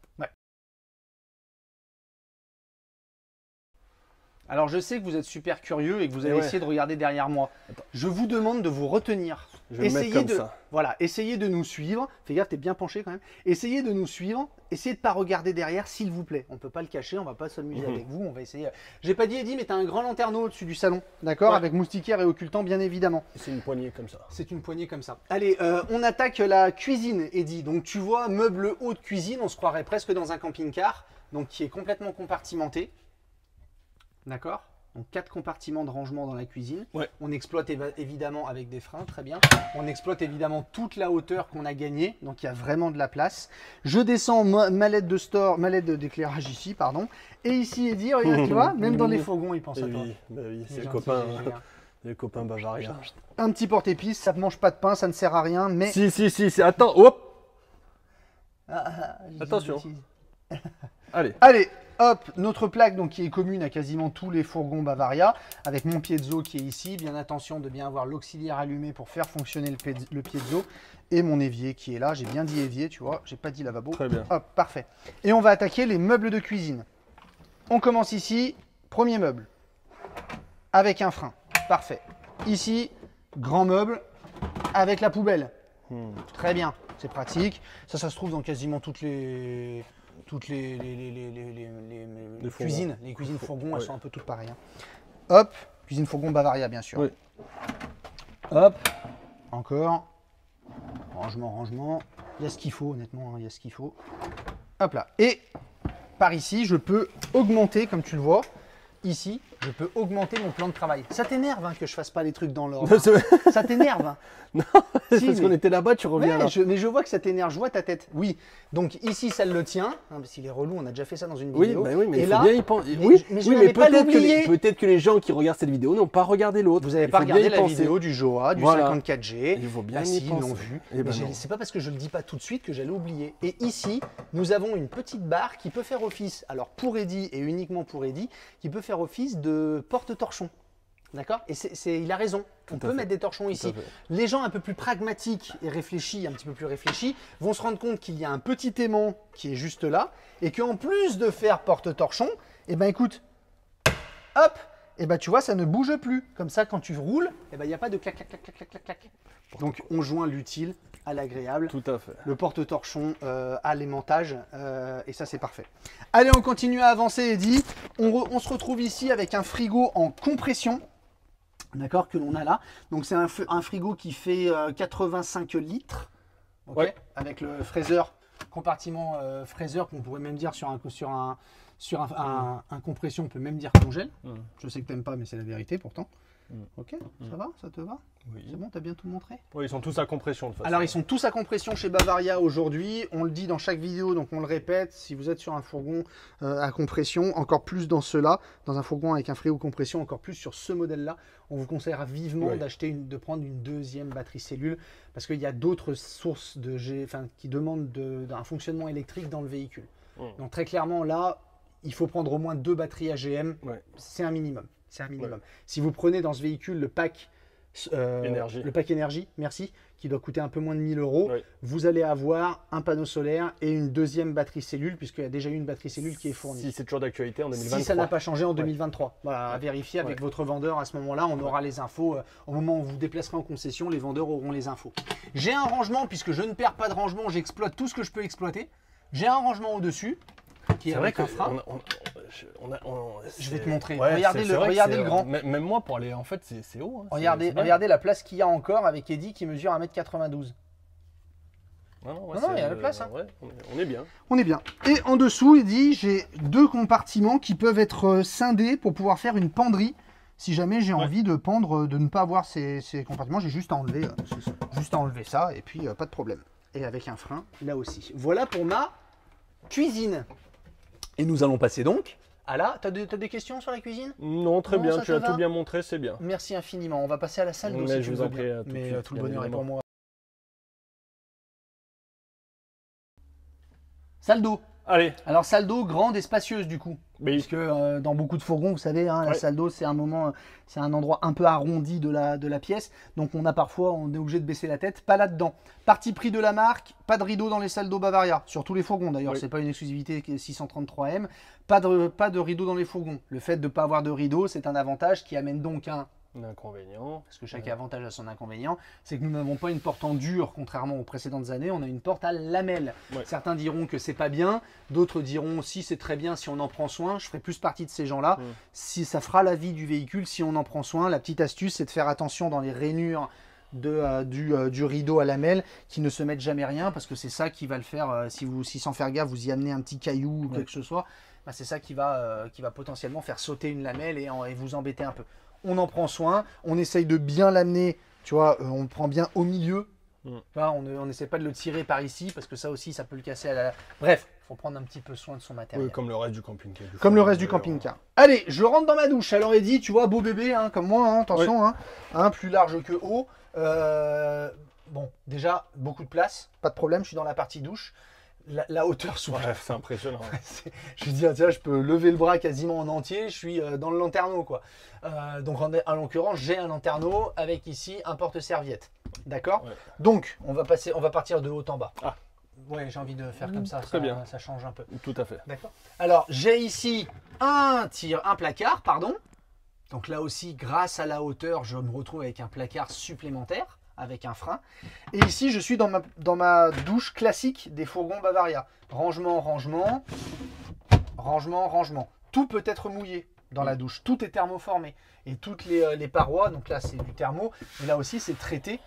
[SPEAKER 1] Alors je sais que vous êtes super curieux et que vous allez
[SPEAKER 2] Et ouais.
[SPEAKER 1] essayer de regarder derrière moi. Je vous demande de vous retenir.
[SPEAKER 2] Je vais me mettre comme ça.
[SPEAKER 1] Voilà, essayez de nous suivre. Fais gaffe, t'es bien penché quand même. Essayez de nous suivre. Essayez de pas regarder derrière, s'il vous plaît. On peut pas le cacher, on va pas s'amuser avec vous. On va essayer. J'ai pas dit Eddy, mais t'as un grand lanterneau au-dessus du salon, d'accord,
[SPEAKER 2] Ouais.
[SPEAKER 1] avec moustiquaire et occultant, bien évidemment.
[SPEAKER 2] C'est une poignée comme ça.
[SPEAKER 1] C'est une poignée comme ça. Allez, on attaque la cuisine, Eddy. Donc tu vois, meuble haut de cuisine, on se croirait presque dans un camping-car, donc qui est complètement compartimenté. D'accord? Donc 4 compartiments de rangement dans la cuisine.
[SPEAKER 2] Ouais.
[SPEAKER 1] On exploite évidemment avec des freins, très bien. On exploite évidemment toute la hauteur qu'on a gagnée, donc il y a vraiment de la place. Je descends mallette d'éclairage ici, pardon. Et ici, Eddy, regarde, tu vois, même dans les fourgons, ils pensent à toi.
[SPEAKER 2] Oui, bah oui, c'est
[SPEAKER 1] Il est
[SPEAKER 2] les
[SPEAKER 1] gentil,
[SPEAKER 2] copains,
[SPEAKER 1] il est bien.
[SPEAKER 2] les copains bavariens.
[SPEAKER 1] Un petit porte-épices, ça ne mange pas de pain, ça ne sert à rien, mais...
[SPEAKER 2] Si, attends, hop.
[SPEAKER 1] j'ai
[SPEAKER 2] Attention.
[SPEAKER 1] dit une bêtise.
[SPEAKER 2] Allez.
[SPEAKER 1] Allez, hop, notre plaque donc, qui est commune à quasiment tous les fourgons Bavaria, avec mon piezo qui est ici. Bien attention de bien avoir l'auxiliaire allumé pour faire fonctionner le piezo. Et mon évier qui est là. J'ai bien dit évier, tu vois, j'ai pas dit lavabo.
[SPEAKER 2] Très bien.
[SPEAKER 1] Hop, parfait. Et on va attaquer les meubles de cuisine. On commence ici, premier meuble, avec un frein. Parfait. Ici, grand meuble, avec la poubelle. Très bien, c'est pratique. Ça se trouve dans quasiment toutes les
[SPEAKER 2] fourgons.
[SPEAKER 1] cuisines. Les cuisines fourgons, elles
[SPEAKER 2] Ouais.
[SPEAKER 1] sont un peu toutes pareilles. Hein. Hop, cuisine fourgon Bavaria, bien sûr.
[SPEAKER 2] Oui.
[SPEAKER 1] Hop, encore. Rangement. Il y a ce qu'il faut, honnêtement, hein, il y a ce qu'il faut. Hop là. Et par ici, je peux augmenter, comme tu le vois, ici, je peux augmenter mon plan de travail. Ça t'énerve hein, que je fasse pas les trucs dans l'ordre. hein. Ça t'énerve. Hein.
[SPEAKER 2] C'est
[SPEAKER 1] Si,
[SPEAKER 2] parce
[SPEAKER 1] mais-
[SPEAKER 2] qu'on était là-bas, tu reviens
[SPEAKER 1] Ouais,
[SPEAKER 2] là.
[SPEAKER 1] mais je vois que ça t'énerve, je vois ta tête. Oui, donc ici ça le tient, hein, parce qu'il est relou, on a déjà fait ça dans une
[SPEAKER 2] Oui,
[SPEAKER 1] vidéo.
[SPEAKER 2] bah oui, mais
[SPEAKER 1] et
[SPEAKER 2] il faut
[SPEAKER 1] là,
[SPEAKER 2] bien y penser.
[SPEAKER 1] mais-
[SPEAKER 2] Oui,
[SPEAKER 1] mais je
[SPEAKER 2] oui,
[SPEAKER 1] n'avais pas
[SPEAKER 2] peut-être
[SPEAKER 1] l'oublier.
[SPEAKER 2] peut-être que les gens qui regardent cette vidéo n'ont pas regardé l'autre.
[SPEAKER 1] Vous n'avez
[SPEAKER 2] Il
[SPEAKER 1] pas
[SPEAKER 2] faut bien
[SPEAKER 1] regardé
[SPEAKER 2] y
[SPEAKER 1] la
[SPEAKER 2] penser.
[SPEAKER 1] vidéo du Joa, du
[SPEAKER 2] Voilà.
[SPEAKER 1] 54G.
[SPEAKER 2] Il faut bien
[SPEAKER 1] Ah
[SPEAKER 2] y
[SPEAKER 1] si, ils
[SPEAKER 2] penser.
[SPEAKER 1] l'ont vu.
[SPEAKER 2] Eh ben
[SPEAKER 1] Mais
[SPEAKER 2] non.
[SPEAKER 1] c'est pas parce que je le dis pas tout de suite que j'allais oublier. Et ici, nous avons une petite barre qui peut faire office, alors pour Eddy et uniquement pour Eddy, qui peut faire office de porte-torchon. D'accord? Et il a raison. On
[SPEAKER 2] à
[SPEAKER 1] peut
[SPEAKER 2] fait.
[SPEAKER 1] mettre des torchons ici.
[SPEAKER 2] fait.
[SPEAKER 1] Les gens un peu plus pragmatiques et réfléchis, un petit peu plus réfléchis, vont se rendre compte qu'il y a un petit aimant qui est juste là et qu'en plus de faire porte-torchon, eh ben écoute, hop, eh ben tu vois, ça ne bouge plus. Comme ça, quand tu roules, eh ben il n'y a pas de clac, clac, clac, clac, clac, clac, clac. Donc on joint l'utile à l'agréable.
[SPEAKER 2] Tout à fait.
[SPEAKER 1] Le porte-torchon à l'aimantage, et ça c'est parfait. Allez, on continue à avancer, Eddy. On se retrouve ici avec un frigo en compression, d'accord, que l'on a là. Donc c'est un frigo qui fait 85 litres, ok,
[SPEAKER 2] Ouais.
[SPEAKER 1] avec le fraiseur, compartiment fraiseur, qu'on pourrait même dire sur un compression, on peut même dire congèle. Je sais que tu n'aimes pas, mais c'est la vérité pourtant. Ok, ça va, ça te va?
[SPEAKER 2] Oui.
[SPEAKER 1] C'est bon, t'as bien tout montré?
[SPEAKER 2] Oui, ils sont tous à compression de toute façon.
[SPEAKER 1] Alors ils sont tous à compression chez Bavaria aujourd'hui, on le dit dans chaque vidéo, donc on le répète, si vous êtes sur un fourgon à compression, encore plus dans ceux-là, dans un fourgon avec un frigo compression, encore plus sur ce modèle-là, on vous conseillera vivement
[SPEAKER 2] Oui.
[SPEAKER 1] de prendre une deuxième batterie cellule, parce qu'il y a d'autres sources qui demandent un fonctionnement électrique dans le véhicule. Donc très clairement là, il faut prendre au moins 2 batteries AGM,
[SPEAKER 2] Ouais.
[SPEAKER 1] c'est un minimum. C'est un minimum. Si vous prenez dans ce véhicule le pack
[SPEAKER 2] Énergie.
[SPEAKER 4] le pack énergie, merci, qui doit coûter un peu moins de 1000 euros.
[SPEAKER 2] Oui.
[SPEAKER 4] Vous allez avoir un panneau solaire et une deuxième batterie cellule, puisqu'il y a déjà eu une batterie cellule qui est fournie.
[SPEAKER 2] Si c'est toujours d'actualité en 2023.
[SPEAKER 4] Si ça n'a pas changé en 2023. Voilà, à vérifier avec votre vendeur à ce moment-là, on aura les infos. Au moment où vous vous déplacerez en concession, les vendeurs auront les infos. J'ai un rangement, puisque je ne perds pas de rangement, j'exploite tout ce que je peux exploiter. J'ai un rangement au-dessus, qui est
[SPEAKER 2] C'est vrai
[SPEAKER 4] avec
[SPEAKER 2] que
[SPEAKER 4] un frein. Je vais te montrer.
[SPEAKER 2] Ouais,
[SPEAKER 4] Regardez
[SPEAKER 2] c'est vrai que
[SPEAKER 4] regardez
[SPEAKER 2] c'est,
[SPEAKER 4] le grand.
[SPEAKER 2] Même moi, pour aller, en fait, c'est haut. Hein.
[SPEAKER 4] Regardez,
[SPEAKER 2] C'est bien.
[SPEAKER 4] regardez la place qu'il y a encore avec Eddy qui mesure 1m92.
[SPEAKER 2] Non,
[SPEAKER 4] Non, il y a la place, hein.
[SPEAKER 2] Ouais, on est bien.
[SPEAKER 4] On est bien. Et en dessous, Eddy, j'ai 2 compartiments qui peuvent être scindés pour pouvoir faire une penderie. Si jamais j'ai envie de pendre, de ne pas avoir ces compartiments, j'ai juste à enlever, ça et puis pas de problème. Et avec un frein, là aussi. Voilà pour ma cuisine. Et nous allons passer donc à la... T'as des questions sur la cuisine?
[SPEAKER 2] Non, très
[SPEAKER 4] Non,
[SPEAKER 2] bien.
[SPEAKER 4] ça
[SPEAKER 2] Tu
[SPEAKER 4] te
[SPEAKER 2] as
[SPEAKER 4] va
[SPEAKER 2] tout bien montré, c'est bien.
[SPEAKER 4] Merci infiniment. On va passer à la salle d'eau
[SPEAKER 2] Mais
[SPEAKER 4] si
[SPEAKER 2] je
[SPEAKER 4] tu
[SPEAKER 2] vous
[SPEAKER 4] veux
[SPEAKER 2] en prie,
[SPEAKER 4] bien.
[SPEAKER 2] à tout de
[SPEAKER 4] Mais
[SPEAKER 2] suite,
[SPEAKER 4] tout le
[SPEAKER 2] bien
[SPEAKER 4] bonheur est pour
[SPEAKER 2] évidemment.
[SPEAKER 4] moi. Salle d'eau.
[SPEAKER 2] Allez,
[SPEAKER 4] Alors salle d'eau grande et spacieuse du coup.
[SPEAKER 2] mais
[SPEAKER 4] Puisque dans beaucoup de fourgons, vous savez, hein, la
[SPEAKER 2] Ouais.
[SPEAKER 4] salle d'eau, c'est un moment, c'est un endroit un peu arrondi de la pièce. Donc on est obligé de baisser la tête, pas là-dedans. Parti pris de la marque, pas de rideau dans les salles d'eau Bavaria, sur tous les fourgons d'ailleurs,
[SPEAKER 2] Oui.
[SPEAKER 4] c'est pas une exclusivité 633M. Pas de rideau dans les fourgons. Le fait de ne pas avoir de rideau, c'est un avantage qui amène donc un...
[SPEAKER 2] l'inconvénient.
[SPEAKER 4] Parce que chaque avantage a son inconvénient, c'est que nous n'avons pas une porte en dur, contrairement aux précédentes années, on a une porte à lamelles.
[SPEAKER 2] Ouais.
[SPEAKER 4] Certains diront que c'est pas bien, d'autres diront si c'est très bien si on en prend soin. Je ferai plus partie de ces gens-là. Si ça fera la vie du véhicule, si on en prend soin, la petite astuce, c'est de faire attention dans les rainures du rideau à lamelles qui ne se mettent jamais rien, parce que c'est ça qui va le faire, si sans faire gaffe, vous y amenez un petit caillou ou quelque chose, bah, c'est ça qui va potentiellement faire sauter une lamelle et vous embêter un peu. On en prend soin, on essaye de bien l'amener, tu vois, on le prend bien au milieu. Tu vois, on n'essaie pas de le tirer par ici, parce que ça aussi, ça peut le casser à la... Bref, il faut prendre un petit peu soin de son matériel.
[SPEAKER 2] Oui, comme le reste du camping-car.
[SPEAKER 4] Comme le reste du camping-car. Allez, je rentre dans ma douche. Alors Eddy, tu vois, beau bébé, hein, comme moi, hein, attention, hein, plus large que haut. Bon, déjà, beaucoup de place, pas de problème, je suis dans la partie douche. La hauteur souvent.
[SPEAKER 2] Ouais, c'est impressionnant.
[SPEAKER 4] Je me dis, tiens, je peux lever le bras quasiment en entier, je suis dans le lanterneau, quoi. Donc en l'occurrence, j'ai un lanterneau avec ici un porte-serviette. D'accord.
[SPEAKER 2] Ouais.
[SPEAKER 4] Donc, on va partir de haut en bas.
[SPEAKER 2] Ah.
[SPEAKER 4] Ouais, j'ai envie de faire comme ça,
[SPEAKER 2] très bien.
[SPEAKER 4] ça change un peu.
[SPEAKER 2] Tout à fait.
[SPEAKER 4] D'accord. Alors, j'ai ici un placard, pardon. Donc là aussi, grâce à la hauteur, je me retrouve avec un placard supplémentaire, avec un frein. Et ici, je suis dans ma douche classique des fourgons Bavaria. Rangement, rangement, rangement, rangement. Tout peut être mouillé dans la douche. Tout est thermoformé. Et toutes les parois, donc là, c'est du thermo. Et là aussi, c'est traité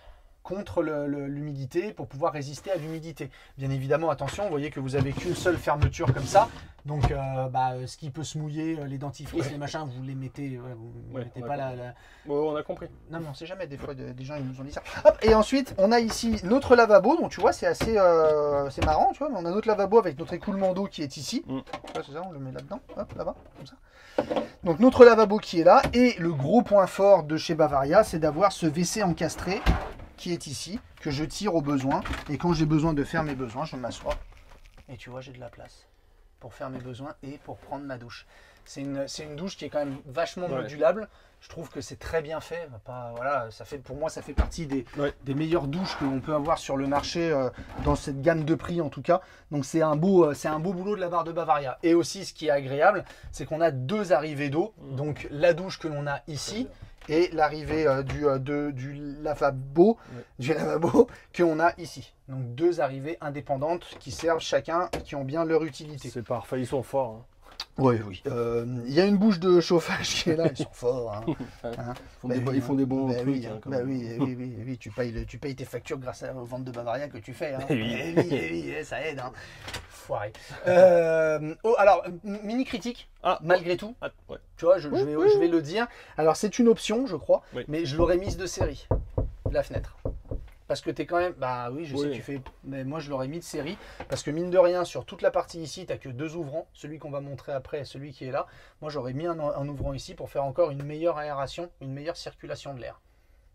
[SPEAKER 4] contre l'humidité pour pouvoir résister à l'humidité. Bien évidemment, attention, vous voyez que vous avez qu'une seule fermeture comme ça. Donc, ce qui peut se mouiller, les dentifrices, les machins, vous les mettez, vous mettez pas la...
[SPEAKER 2] Bon, on a compris.
[SPEAKER 4] Non, mais on sait jamais, des fois, des gens ils nous ont dit ça. Hop, et ensuite, on a ici notre lavabo, donc tu vois, c'est assez c'est marrant, tu vois, mais on a notre lavabo avec notre écoulement d'eau qui est ici. C'est ça, on le met là-dedans, hop, là-bas, comme ça. Donc notre lavabo qui est là, et le gros point fort de chez Bavaria, c'est d'avoir ce WC encastré qui est ici, que je tire au besoin. Et quand j'ai besoin de faire mes besoins, je m'assois. Et tu vois, j'ai de la place pour faire mes besoins et pour prendre ma douche. C'est une douche qui est quand même vachement modulable. Je trouve que c'est très bien fait. Voilà, pour moi, ça fait partie des meilleures douches que l'on peut avoir sur le marché, dans cette gamme de prix en tout cas. Donc c'est un beau boulot de la part de Bavaria. Et aussi, ce qui est agréable, c'est qu'on a 2 arrivées d'eau. Donc la douche que l'on a ici, et l'arrivée du lavabo qu'on a ici. Donc 2 arrivées indépendantes qui servent chacun, qui ont bien leur utilité.
[SPEAKER 2] C'est parfait, ils sont forts. Hein.
[SPEAKER 4] Oui. Il y a une bouche de chauffage qui est là, ils sont forts. Hein.
[SPEAKER 2] Ils font des bons trucs.
[SPEAKER 4] Oui,
[SPEAKER 2] hein,
[SPEAKER 4] oui, tu payes tes factures grâce aux ventes de Bavaria que tu fais. Hein.
[SPEAKER 2] Oui.
[SPEAKER 4] Ça aide. Hein. Foiré. Alors, mini critique, malgré tout.
[SPEAKER 2] Ouais.
[SPEAKER 4] Tu vois, je vais le dire. Alors, c'est une option, je crois,
[SPEAKER 2] Oui.
[SPEAKER 4] mais je l'aurais mise de série, la fenêtre. Parce que tu es quand même... Bah oui, je sais que tu fais... Mais moi, je l'aurais mis de série. Parce que mine de rien, sur toute la partie ici, tu n'as que 2 ouvrants. Celui qu'on va montrer après et celui qui est là. Moi, j'aurais mis un ouvrant ici pour faire encore une meilleure aération, une meilleure circulation de l'air.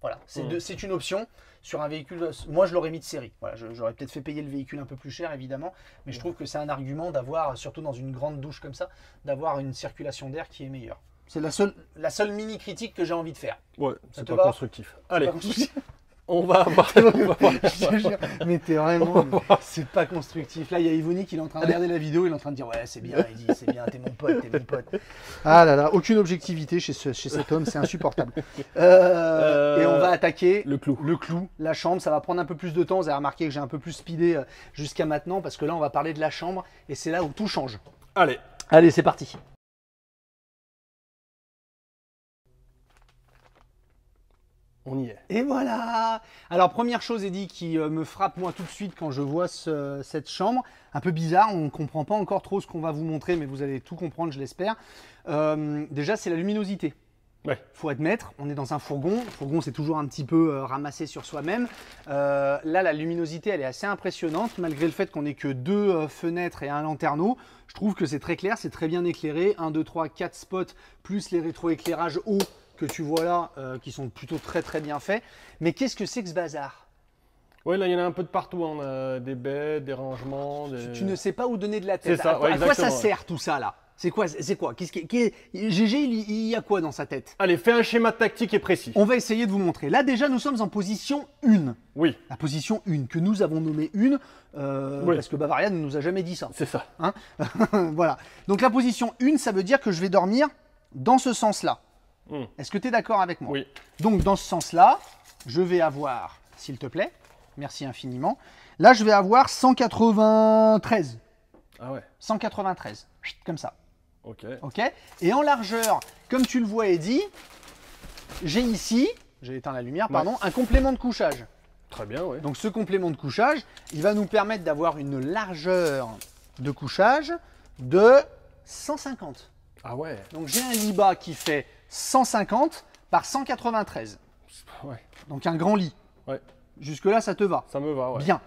[SPEAKER 4] Voilà, c'est une option sur un véhicule. Moi, je l'aurais mis de série. Voilà, j'aurais peut-être fait payer le véhicule un peu plus cher, évidemment. Mais je trouve que c'est un argument d'avoir, surtout dans une grande douche comme ça, d'avoir une circulation d'air qui est meilleure. C'est la seule mini critique que j'ai envie de faire.
[SPEAKER 2] Ouais,
[SPEAKER 4] Ça
[SPEAKER 2] c'est
[SPEAKER 4] te
[SPEAKER 2] pas
[SPEAKER 4] va
[SPEAKER 2] constructif. Allez,
[SPEAKER 4] Pas constructif.
[SPEAKER 2] on va voir.
[SPEAKER 4] Je te jure, mais t'es vraiment. C'est pas constructif. Là, il y a Yvonne qui est en train de regarder la vidéo, il est en train de dire ouais, c'est bien, Eddy, c'est bien, t'es mon pote, t'es mon pote. Ah là là, aucune objectivité chez cet homme, c'est insupportable. Et on va attaquer
[SPEAKER 2] Le clou.
[SPEAKER 4] la chambre. Ça va prendre un peu plus de temps. Vous avez remarqué que j'ai un peu plus speedé jusqu'à maintenant parce que là, on va parler de la chambre et c'est là où tout change.
[SPEAKER 2] Allez.
[SPEAKER 4] Allez, c'est parti.
[SPEAKER 2] On y est.
[SPEAKER 4] Et voilà. Alors première chose, Eddy, qui me frappe moi tout de suite quand je vois cette chambre, un peu bizarre, on ne comprend pas encore trop ce qu'on va vous montrer, mais vous allez tout comprendre, je l'espère. Déjà, c'est la luminosité.
[SPEAKER 2] Ouais.
[SPEAKER 4] Faut admettre, on est dans un fourgon. Le fourgon, c'est toujours un petit peu ramassé sur soi-même. Là, la luminosité, elle est assez impressionnante, malgré le fait qu'on n'ait que 2 fenêtres et un lanterneau. Je trouve que c'est très clair, c'est très bien éclairé. 1, 2, 3, 4 spots, plus les rétroéclairages hauts que tu vois là, qui sont plutôt très bien faits. Mais qu'est-ce que c'est que ce bazar?
[SPEAKER 2] Ouais, là, il y en a un peu de partout. On a des baies, des rangements.
[SPEAKER 4] Tu ne sais pas où donner de la tête.
[SPEAKER 2] C'est ça, ouais,
[SPEAKER 4] à quoi ça
[SPEAKER 2] exactement.
[SPEAKER 4] sert tout ça là? C'est quoi? GG, il y a quoi dans sa tête?
[SPEAKER 2] Allez, fais un schéma tactique et précis.
[SPEAKER 4] On va essayer de vous montrer. Là déjà, nous sommes en position 1.
[SPEAKER 2] Oui,
[SPEAKER 4] La position 1, que nous avons nommée 1, parce que Bavaria ne nous a jamais dit ça.
[SPEAKER 2] c'est ça.
[SPEAKER 4] Hein. Voilà. Donc la position 1, ça veut dire que je vais dormir dans ce sens-là. Est-ce que tu es d'accord avec moi?
[SPEAKER 2] Oui.
[SPEAKER 4] Donc dans ce sens-là, je vais avoir, s'il te plaît, merci infiniment, là je vais avoir 193.
[SPEAKER 2] Ah ouais,
[SPEAKER 4] 193, comme ça.
[SPEAKER 2] ok.
[SPEAKER 4] Ok. Et en largeur, comme tu le vois, Eddy, j'ai ici, j'ai éteint la lumière, pardon, un complément de couchage.
[SPEAKER 2] Très bien, ouais.
[SPEAKER 4] Donc ce complément de couchage, il va nous permettre d'avoir une largeur de couchage de 150.
[SPEAKER 2] Ah ouais.
[SPEAKER 4] Donc j'ai un lit bas qui fait 150 par 193.
[SPEAKER 2] Ouais,
[SPEAKER 4] Donc un grand lit.
[SPEAKER 2] ouais.
[SPEAKER 4] Jusque-là, ça te va.
[SPEAKER 2] Ça me va, ouais.
[SPEAKER 4] Bien.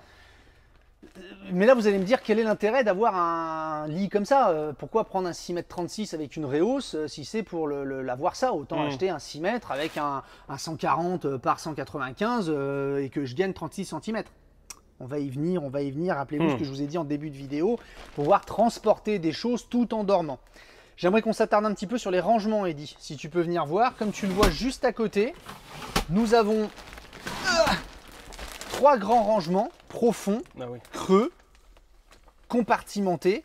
[SPEAKER 4] Mais là, vous allez me dire quel est l'intérêt d'avoir un lit comme ça? Pourquoi prendre un 6,36 m avec une réhausse si c'est pour l'avoir ça? Autant acheter un 6 m avec un 140 par 195 et que je gagne 36 cm. On va y venir, on va y venir. Rappelez-vous ce que je vous ai dit en début de vidéo, pouvoir transporter des choses tout en dormant. J'aimerais qu'on s'attarde un petit peu sur les rangements, Eddy. Si tu peux venir voir, comme tu le vois juste à côté, nous avons 3 grands rangements profonds,
[SPEAKER 2] Ah oui.
[SPEAKER 4] creux, compartimentés,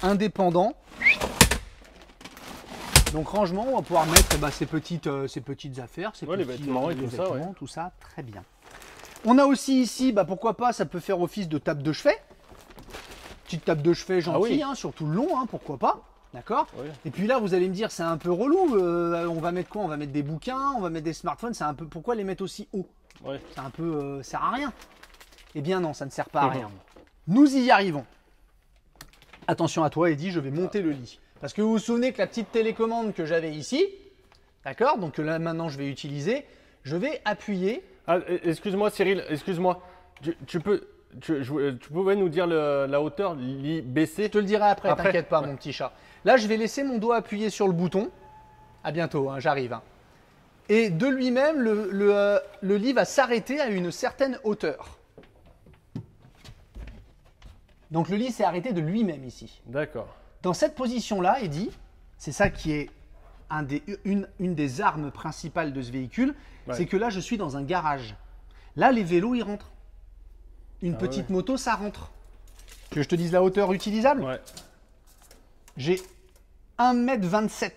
[SPEAKER 4] indépendants. Donc rangement, on va pouvoir mettre ces petites affaires, ces
[SPEAKER 2] Ouais, les
[SPEAKER 4] petits,
[SPEAKER 2] vêtements et
[SPEAKER 4] les
[SPEAKER 2] tout ça, ouais.
[SPEAKER 4] vêtements, tout ça, très bien. On a aussi ici, pourquoi pas, ça peut faire office de table de chevet. Petite table de chevet gentille,
[SPEAKER 2] oui.
[SPEAKER 4] sur tout le long, pourquoi pas. D'accord.
[SPEAKER 2] Oui.
[SPEAKER 4] Et puis là, vous allez me dire, c'est un peu relou. On va mettre quoi? On va mettre des bouquins, on va mettre des smartphones. C'est un peu. Pourquoi les mettre aussi haut?
[SPEAKER 2] Ouais.
[SPEAKER 4] C'est un peu. Sert à rien. Eh bien non, ça ne sert pas à rien. Nous y arrivons. Attention à toi, Eddy, je vais monter le lit. Parce que vous vous souvenez que la petite télécommande que j'avais ici, d'accord, donc que là maintenant je vais utiliser, je vais appuyer.
[SPEAKER 2] Ah, excuse-moi, Cyril, excuse-moi. Tu pouvais nous dire la hauteur, l'IBC?
[SPEAKER 4] Je te le dirai après,
[SPEAKER 2] Après.
[SPEAKER 4] t'inquiète pas, mon petit chat. Là, je vais laisser mon doigt appuyé sur le bouton. À bientôt, j'arrive. Et de lui-même, le lit va s'arrêter à une certaine hauteur. Donc le lit s'est arrêté de lui-même ici.
[SPEAKER 2] D'accord.
[SPEAKER 4] Dans cette position-là, Eddy, c'est ça qui est une des armes principales de ce véhicule,
[SPEAKER 2] Ouais.
[SPEAKER 4] c'est que là, je suis dans un garage. Là, les vélos, ils rentrent. Une petite
[SPEAKER 2] ouais.
[SPEAKER 4] moto, ça rentre. Tu veux que je te dise la hauteur utilisable?
[SPEAKER 2] Ouais.
[SPEAKER 4] J'ai 1,27 m.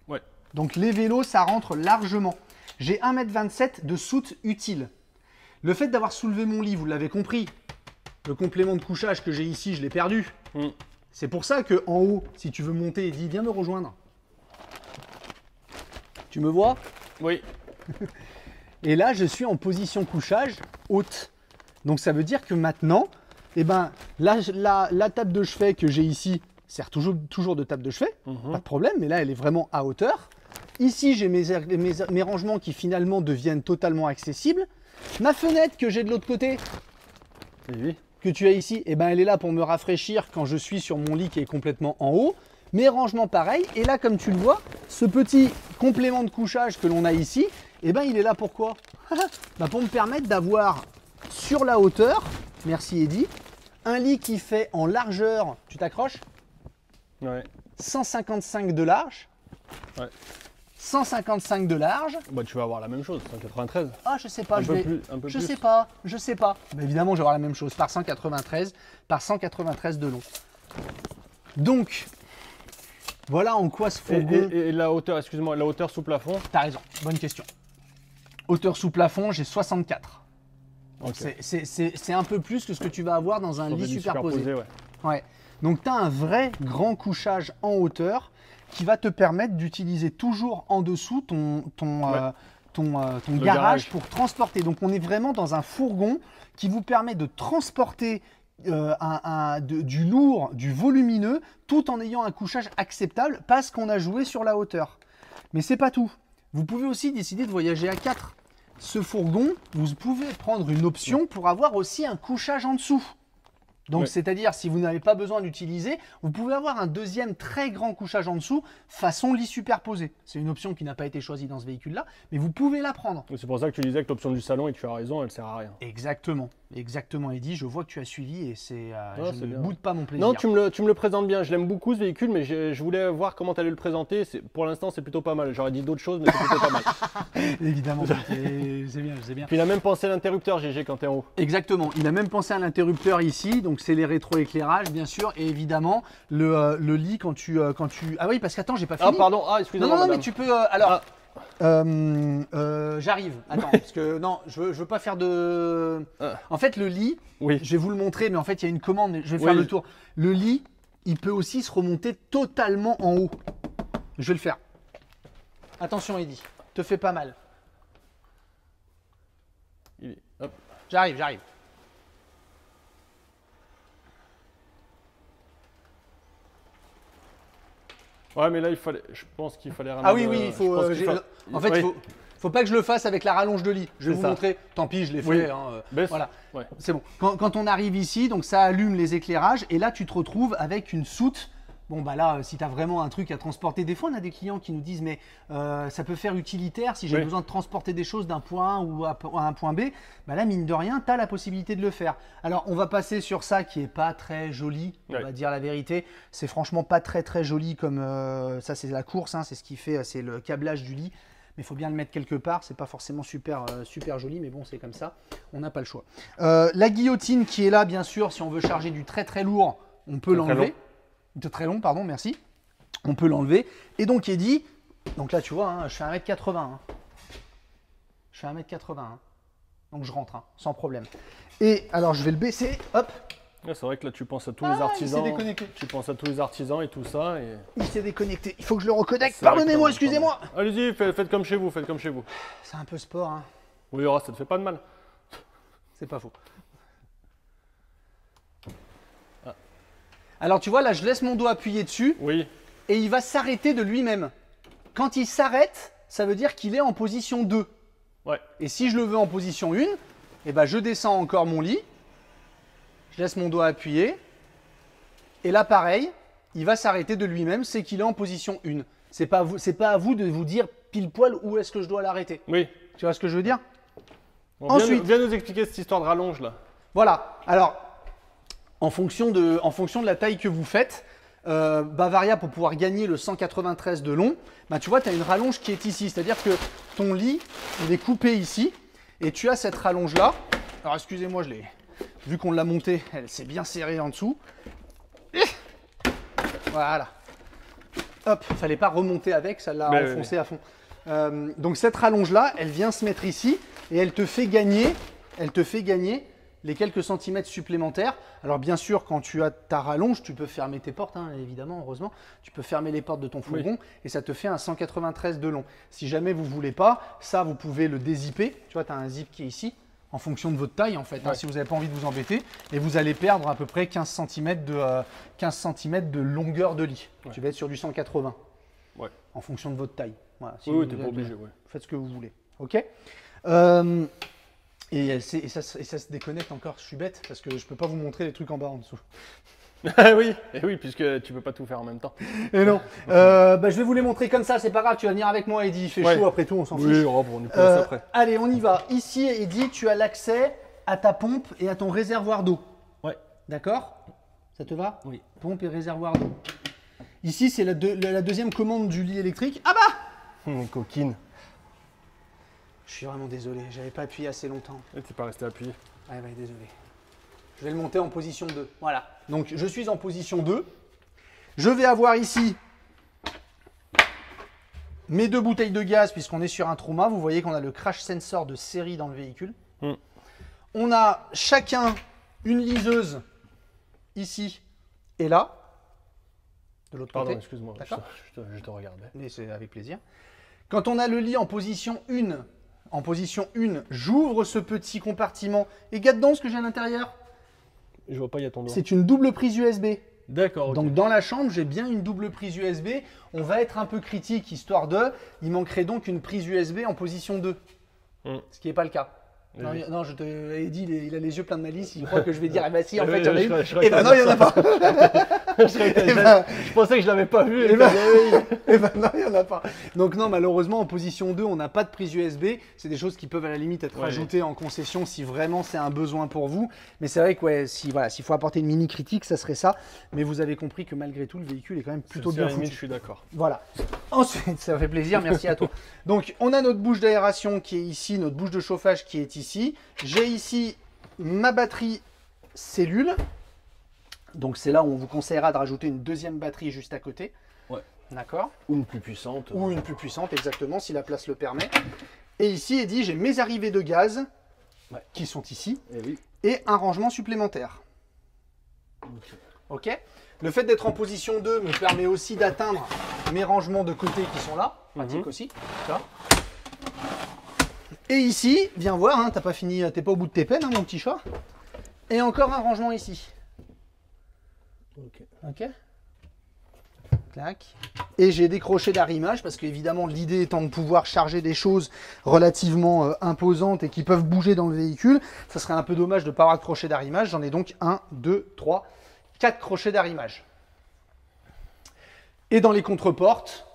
[SPEAKER 2] Ouais.
[SPEAKER 4] Donc les vélos, ça rentre largement. J'ai 1,27 m de soute utile. Le fait d'avoir soulevé mon lit, vous l'avez compris, le complément de couchage que j'ai ici, je l'ai perdu. C'est pour ça que en haut, si tu veux monter, Eddy, viens me rejoindre. Tu me vois?
[SPEAKER 2] Oui.
[SPEAKER 4] Et là, je suis en position couchage haute. Donc ça veut dire que maintenant, la table de chevet que j'ai ici sert toujours de table de chevet, pas de problème, mais là elle est vraiment à hauteur. Ici j'ai mes rangements qui finalement deviennent totalement accessibles. Ma fenêtre que j'ai de l'autre côté,
[SPEAKER 2] Oui.
[SPEAKER 4] que tu as ici, elle est là pour me rafraîchir quand je suis sur mon lit qui est complètement en haut. Mes rangements pareil, et là comme tu le vois, ce petit complément de couchage que l'on a ici, il est là pour quoi? Pour me permettre d'avoir sur la hauteur, merci Eddy, un lit qui fait en largeur, tu t'accroches,
[SPEAKER 2] Ouais.
[SPEAKER 4] 155 de large
[SPEAKER 2] Ouais.
[SPEAKER 4] 155 de large.
[SPEAKER 2] Bah, tu vas avoir la même chose, 193.
[SPEAKER 4] Ah, je sais pas,
[SPEAKER 2] Un
[SPEAKER 4] je
[SPEAKER 2] peu
[SPEAKER 4] vais.
[SPEAKER 2] plus, un peu
[SPEAKER 4] je
[SPEAKER 2] plus.
[SPEAKER 4] sais pas, je sais pas. Mais évidemment, je vais avoir la même chose par 193, par 193 de long. Donc, voilà en quoi ce fourgon.
[SPEAKER 2] Et la hauteur, excuse-moi, la hauteur sous plafond.
[SPEAKER 4] T'as raison, bonne question. Hauteur sous plafond, j'ai 64. Donc
[SPEAKER 2] Ok.
[SPEAKER 4] c'est un peu plus que ce que tu vas avoir dans un
[SPEAKER 2] Dans
[SPEAKER 4] lit
[SPEAKER 2] des lits
[SPEAKER 4] superposé.
[SPEAKER 2] ouais.
[SPEAKER 4] Ouais. Donc tu as un vrai grand couchage en hauteur qui va te permettre d'utiliser toujours en dessous ton garage
[SPEAKER 2] garage.
[SPEAKER 4] pour transporter. Donc on est vraiment dans un fourgon qui vous permet de transporter du lourd, du volumineux, tout en ayant un couchage acceptable parce qu'on a joué sur la hauteur. Mais c'est pas tout. Vous pouvez aussi décider de voyager à 4. Ce fourgon, vous pouvez prendre une option pour avoir aussi un couchage en dessous. Donc,
[SPEAKER 2] Ouais.
[SPEAKER 4] c'est-à-dire, si vous n'avez pas besoin d'utiliser, vous pouvez avoir un deuxième très grand couchage en dessous, façon lit superposé. C'est une option qui n'a pas été choisie dans ce véhicule-là, mais vous pouvez la prendre.
[SPEAKER 2] C'est pour ça que tu disais que l'option du salon, et tu as raison, elle sert à rien.
[SPEAKER 4] Exactement, exactement, Eddy. Je vois que tu as suivi et je
[SPEAKER 2] c'est
[SPEAKER 4] ne
[SPEAKER 2] bien.
[SPEAKER 4] boude pas mon plaisir.
[SPEAKER 2] Non, tu me le présentes bien. Je l'aime beaucoup ce véhicule, mais je voulais voir comment tu allais le présenter. Pour l'instant, c'est plutôt pas mal. J'aurais dit d'autres choses, mais c'est plutôt pas mal.
[SPEAKER 4] Évidemment, c'est bien, c'est bien.
[SPEAKER 2] Puis il a même pensé à l'interrupteur, GG, quand t'es en haut.
[SPEAKER 4] Exactement, il a même pensé à l'interrupteur ici, donc c'est les rétroéclairages bien sûr, et évidemment le lit quand tu... Ah oui, parce qu'attends, j'ai pas fini.
[SPEAKER 2] Ah, pardon,
[SPEAKER 4] Non,
[SPEAKER 2] excusez-moi.
[SPEAKER 4] non, non,
[SPEAKER 2] madame.
[SPEAKER 4] mais tu peux... j'arrive, attends, parce que non, je veux pas faire de... En fait, le lit,
[SPEAKER 2] Oui.
[SPEAKER 4] je vais vous le montrer, mais en fait, il y a une commande, je vais faire
[SPEAKER 2] Oui.
[SPEAKER 4] le tour. Le lit, il peut aussi se remonter totalement en haut. Je vais le faire. Attention, Eddy, te fais pas mal.
[SPEAKER 2] Hop.
[SPEAKER 4] J'arrive.
[SPEAKER 2] Ouais, mais là, je pense qu'il fallait ramener.
[SPEAKER 4] Ah oui, il faut. En fait,
[SPEAKER 2] oui.
[SPEAKER 4] faut pas que je le fasse avec la rallonge de lit. Je vais
[SPEAKER 2] C'est
[SPEAKER 4] vous
[SPEAKER 2] ça.
[SPEAKER 4] montrer. Tant pis, je l'ai
[SPEAKER 2] Oui.
[SPEAKER 4] fait.
[SPEAKER 2] Baisse.
[SPEAKER 4] Voilà,
[SPEAKER 2] Ouais.
[SPEAKER 4] c'est bon. Quand on arrive ici, donc ça allume les éclairages et là, tu te retrouves avec une soute. Bon, bah là, si tu as vraiment un truc à transporter, des fois, on a des clients qui nous disent, mais ça peut faire utilitaire si j'ai
[SPEAKER 2] Oui.
[SPEAKER 4] besoin de transporter des choses d'un point A ou à un point B. Bah là, mine de rien, tu as la possibilité de le faire. Alors, on va passer sur ça qui est pas très joli, on
[SPEAKER 2] Ouais.
[SPEAKER 4] va dire la vérité. C'est franchement pas très joli comme ça, c'est la course, hein, c'est ce qui fait, c'est le câblage du lit. Mais il faut bien le mettre quelque part, c'est pas forcément super joli, mais bon, c'est comme ça, on n'a pas le choix. La guillotine qui est là, bien sûr, si on veut charger du très lourd, on peut
[SPEAKER 2] Très
[SPEAKER 4] l'enlever.
[SPEAKER 2] long.
[SPEAKER 4] De très long, pardon, merci. On peut l'enlever. Et donc, Eddy, donc là, tu vois, hein, je fais 1m80. Hein. Je fais 1m80. Hein. Donc, je rentre, hein, sans problème. Et alors, je vais le baisser. Hop,
[SPEAKER 2] Ouais, c'est vrai que là, tu penses à tous
[SPEAKER 4] Ah,
[SPEAKER 2] les artisans.
[SPEAKER 4] il s'est déconnecté.
[SPEAKER 2] Tu penses à tous les artisans et tout ça. Et...
[SPEAKER 4] il s'est déconnecté. Il faut que je le reconnecte.
[SPEAKER 2] C'est vrai que
[SPEAKER 4] Pardonnez-moi,
[SPEAKER 2] t'en-
[SPEAKER 4] excusez-moi.
[SPEAKER 2] Allez-y, faites comme chez vous, faites comme chez vous.
[SPEAKER 4] C'est un peu sport, hein.
[SPEAKER 2] Oui, ça te fait pas de mal.
[SPEAKER 4] C'est pas faux. Alors, tu vois, là, je laisse mon doigt appuyé dessus.
[SPEAKER 2] Oui.
[SPEAKER 4] Et il va s'arrêter de lui-même. Quand il s'arrête, ça veut dire qu'il est en position 2.
[SPEAKER 2] Ouais.
[SPEAKER 4] Et si je le veux en position 1, eh ben je descends encore mon lit, je laisse mon doigt appuyé, et là pareil, il va s'arrêter de lui-même, c'est qu'il est en position 1. C'est pas à vous de vous dire pile poil où est-ce que je dois l'arrêter.
[SPEAKER 2] Oui.
[SPEAKER 4] Tu vois ce que je veux dire?
[SPEAKER 2] Bon,
[SPEAKER 4] Ensuite-
[SPEAKER 2] viens nous expliquer cette histoire de rallonge là.
[SPEAKER 4] Voilà. Alors, en fonction de la taille que vous faites, Bavaria, pour pouvoir gagner le 193 de long, bah, tu vois, tu as une rallonge qui est ici. C'est-à-dire que ton lit, il est coupé ici. Et tu as cette rallonge-là. Alors, excusez-moi, vu qu'on l'a montée, elle s'est bien serrée en dessous. Voilà. Hop, fallait pas remonter avec, ça l'a
[SPEAKER 2] Mais
[SPEAKER 4] enfoncé à fond. Donc cette rallonge-là, elle vient se mettre ici et elle te fait gagner les quelques centimètres supplémentaires. Alors bien sûr, quand tu as ta rallonge, tu peux fermer tes portes, hein, évidemment, heureusement. Tu peux fermer les portes de ton fourgon et ça te fait un 193 de long. Si jamais vous voulez pas, ça, vous pouvez le dézipper. Tu vois, tu as un zip qui est ici, en fonction de votre taille, en fait, hein,
[SPEAKER 2] Ouais.
[SPEAKER 4] si vous n'avez pas envie de vous embêter. Et vous allez perdre à peu près 15 cm de longueur de lit.
[SPEAKER 2] Ouais.
[SPEAKER 4] Tu vas être sur du 180,
[SPEAKER 2] Ouais.
[SPEAKER 4] en fonction de votre taille. Voilà, si
[SPEAKER 2] Oui,
[SPEAKER 4] vous
[SPEAKER 2] t'es pas
[SPEAKER 4] êtes-
[SPEAKER 2] obligé, ouais.
[SPEAKER 4] Faites ce que vous voulez. OK et ça se déconnecte encore. Je suis bête parce que je peux pas vous montrer les trucs en bas en dessous.
[SPEAKER 2] oui, et oui, puisque tu peux pas tout faire en même temps.
[SPEAKER 4] Et non. Je vais vous les montrer comme ça. C'est pas grave. Tu vas venir avec moi, Eddy. Il fait
[SPEAKER 2] Ouais.
[SPEAKER 4] chaud après tout. On s'en
[SPEAKER 2] Oui,
[SPEAKER 4] fiche.
[SPEAKER 2] on y passe après.
[SPEAKER 4] Allez, on y va. Ici, Eddy, tu as l'accès à ta pompe et à ton réservoir d'eau.
[SPEAKER 2] Ouais.
[SPEAKER 4] D'accord? Ça te va?
[SPEAKER 2] Oui.
[SPEAKER 4] Pompe et réservoir d'eau. Ici, c'est la deuxième commande du lit électrique. Ah bah
[SPEAKER 2] Coquine.
[SPEAKER 1] Je suis vraiment désolé, j'avais pas appuyé assez longtemps.
[SPEAKER 2] Et t'es pas resté appuyé.
[SPEAKER 1] Ouais, désolé. Je vais le monter en position 2. Voilà. Donc, je suis en position 2. Je vais avoir ici mes 2 bouteilles de gaz, puisqu'on est sur un trauma. Vous voyez qu'on a le crash sensor de série dans le véhicule. On a chacun une liseuse ici et là. De l'autre côté.
[SPEAKER 2] Pardon, excuse-moi.
[SPEAKER 1] D'accord.
[SPEAKER 2] Je te regardais.
[SPEAKER 1] Mais c'est avec plaisir. Quand on a le lit en position 1, j'ouvre ce petit compartiment. Et regarde dedans ce que j'ai à l'intérieur.
[SPEAKER 2] Je vois pas, il y a ton doigt.
[SPEAKER 1] C'est une double prise USB.
[SPEAKER 2] D'accord, ok.
[SPEAKER 1] Donc dans la chambre, j'ai bien une double prise USB. On va être un peu critique, histoire de... Il manquerait donc une prise USB en position 2. Ce qui n'est pas le cas. Non,
[SPEAKER 2] Oui.
[SPEAKER 1] non, je te l'ai dit, il a les yeux pleins de malice, il croit que je vais dire, ah bah si, en
[SPEAKER 2] Oui,
[SPEAKER 1] fait, il y en a
[SPEAKER 2] je
[SPEAKER 1] une.
[SPEAKER 2] crois- je crois
[SPEAKER 1] Et
[SPEAKER 2] que
[SPEAKER 1] ben non, il n'y en a pas.
[SPEAKER 2] Je pensais que je l'avais pas vu.
[SPEAKER 1] Eh ben, eh ben non, il n'y en a pas. Donc non, malheureusement, en position 2, on n'a pas de prise USB. C'est des choses qui peuvent à la limite être
[SPEAKER 2] Ouais.
[SPEAKER 1] ajoutées en concession si vraiment c'est un besoin pour vous. Mais c'est vrai que ouais, s'il faut apporter une mini critique, ça serait ça. Mais vous avez compris que malgré tout, le véhicule est quand même plutôt bien
[SPEAKER 2] limite,
[SPEAKER 1] foutu.
[SPEAKER 2] je suis d'accord.
[SPEAKER 1] Voilà. Ensuite, ça fait plaisir, merci à toi. Donc, on a notre bouche d'aération qui est ici, notre bouche de chauffage qui est ici. J'ai ici ma batterie cellule. Donc, c'est là où on vous conseillera de rajouter une deuxième batterie juste à côté.
[SPEAKER 2] Ouais.
[SPEAKER 1] D'accord.
[SPEAKER 2] Ou une plus puissante.
[SPEAKER 1] Ou une plus puissante, exactement, si la place le permet. Et ici, Eddy, j'ai mes arrivées de gaz qui sont ici
[SPEAKER 2] Eh oui.
[SPEAKER 1] et un rangement supplémentaire. Ok. Le fait d'être en position 2 me permet aussi d'atteindre mes rangements de côté qui sont là. Pratique aussi. Ça. Et ici, viens voir, hein, t'as pas fini, t'es pas au bout de tes peines, hein, mon petit chat. Et encore un rangement ici. Ok. Clac. Et j'ai des crochets d'arrimage parce qu'évidemment l'idée étant de pouvoir charger des choses relativement imposantes et qui peuvent bouger dans le véhicule, ça serait un peu dommage de ne pas avoir de crochet d'arrimage. J'en ai donc 1, 2, 3, 4 crochets d'arrimage. Et dans les contreportes,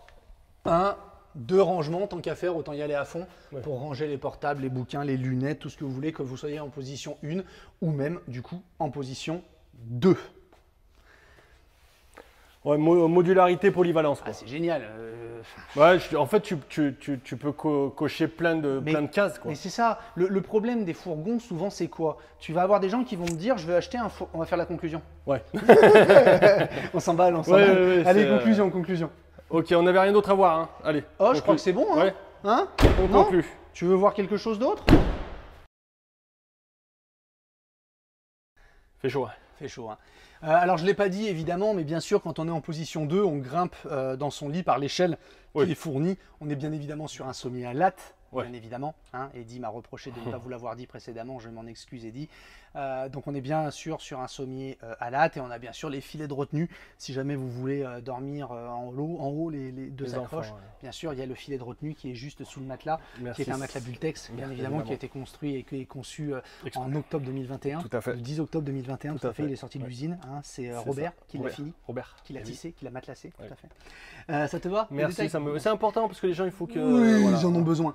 [SPEAKER 1] 1, 2 rangements, tant qu'à faire, autant y aller à fond pour ranger les portables, les bouquins, les lunettes, tout ce que vous voulez, que vous soyez en position 1 ou même du coup en position 2.
[SPEAKER 2] Ouais, modularité, polyvalence. Quoi.
[SPEAKER 1] Ah, c'est génial.
[SPEAKER 2] Ouais, en fait, tu peux cocher plein de cases. Quoi.
[SPEAKER 1] Mais c'est ça. Le problème des fourgons, souvent, c'est quoi? Tu vas avoir des gens qui vont me dire, je veux acheter un fourgon. On va faire la conclusion.
[SPEAKER 2] Ouais.
[SPEAKER 1] On s'emballe, on s'emballe.
[SPEAKER 2] Ouais,
[SPEAKER 1] Allez,
[SPEAKER 2] c'est,
[SPEAKER 1] conclusion.
[SPEAKER 2] Ok, on n'avait rien d'autre à voir. Hein. Allez.
[SPEAKER 1] Oh, je crois que c'est bon. Hein,
[SPEAKER 2] Ouais.
[SPEAKER 1] hein
[SPEAKER 2] On
[SPEAKER 1] Non
[SPEAKER 2] conclut.
[SPEAKER 1] Tu veux voir quelque chose d'autre?
[SPEAKER 2] Fait chaud.
[SPEAKER 1] Fait chaud. Hein. Alors, je ne l'ai pas dit évidemment, mais bien sûr, quand on est en position 2, on grimpe dans son lit par l'échelle qui est fournie. On est bien évidemment sur un sommier à latte, bien évidemment. Hein. Eddy m'a reproché de ne pas vous l'avoir dit précédemment, je m'en excuse, Eddy. Donc, on est bien sûr sur un sommier à latte et on a bien sûr les filets de retenue. Si jamais vous voulez dormir en haut, les deux accroches, bien sûr, il y a le filet de retenue qui est juste sous le matelas, qui est un matelas Bultex, bien évidemment, qui a été construit et qui est conçu en octobre 2021.
[SPEAKER 2] Tout à fait.
[SPEAKER 1] Le 10 octobre 2021, tout à fait. Il est sorti de l'usine. Hein. C'est Robert qui l'a fini.
[SPEAKER 2] Robert.
[SPEAKER 1] Qui l'a tissé, qui l'a matelassé. Tout à fait. Ça te va?
[SPEAKER 2] Merci, c'est important parce que les gens, il faut que.
[SPEAKER 1] Oui,
[SPEAKER 2] voilà.
[SPEAKER 1] ils en ont besoin.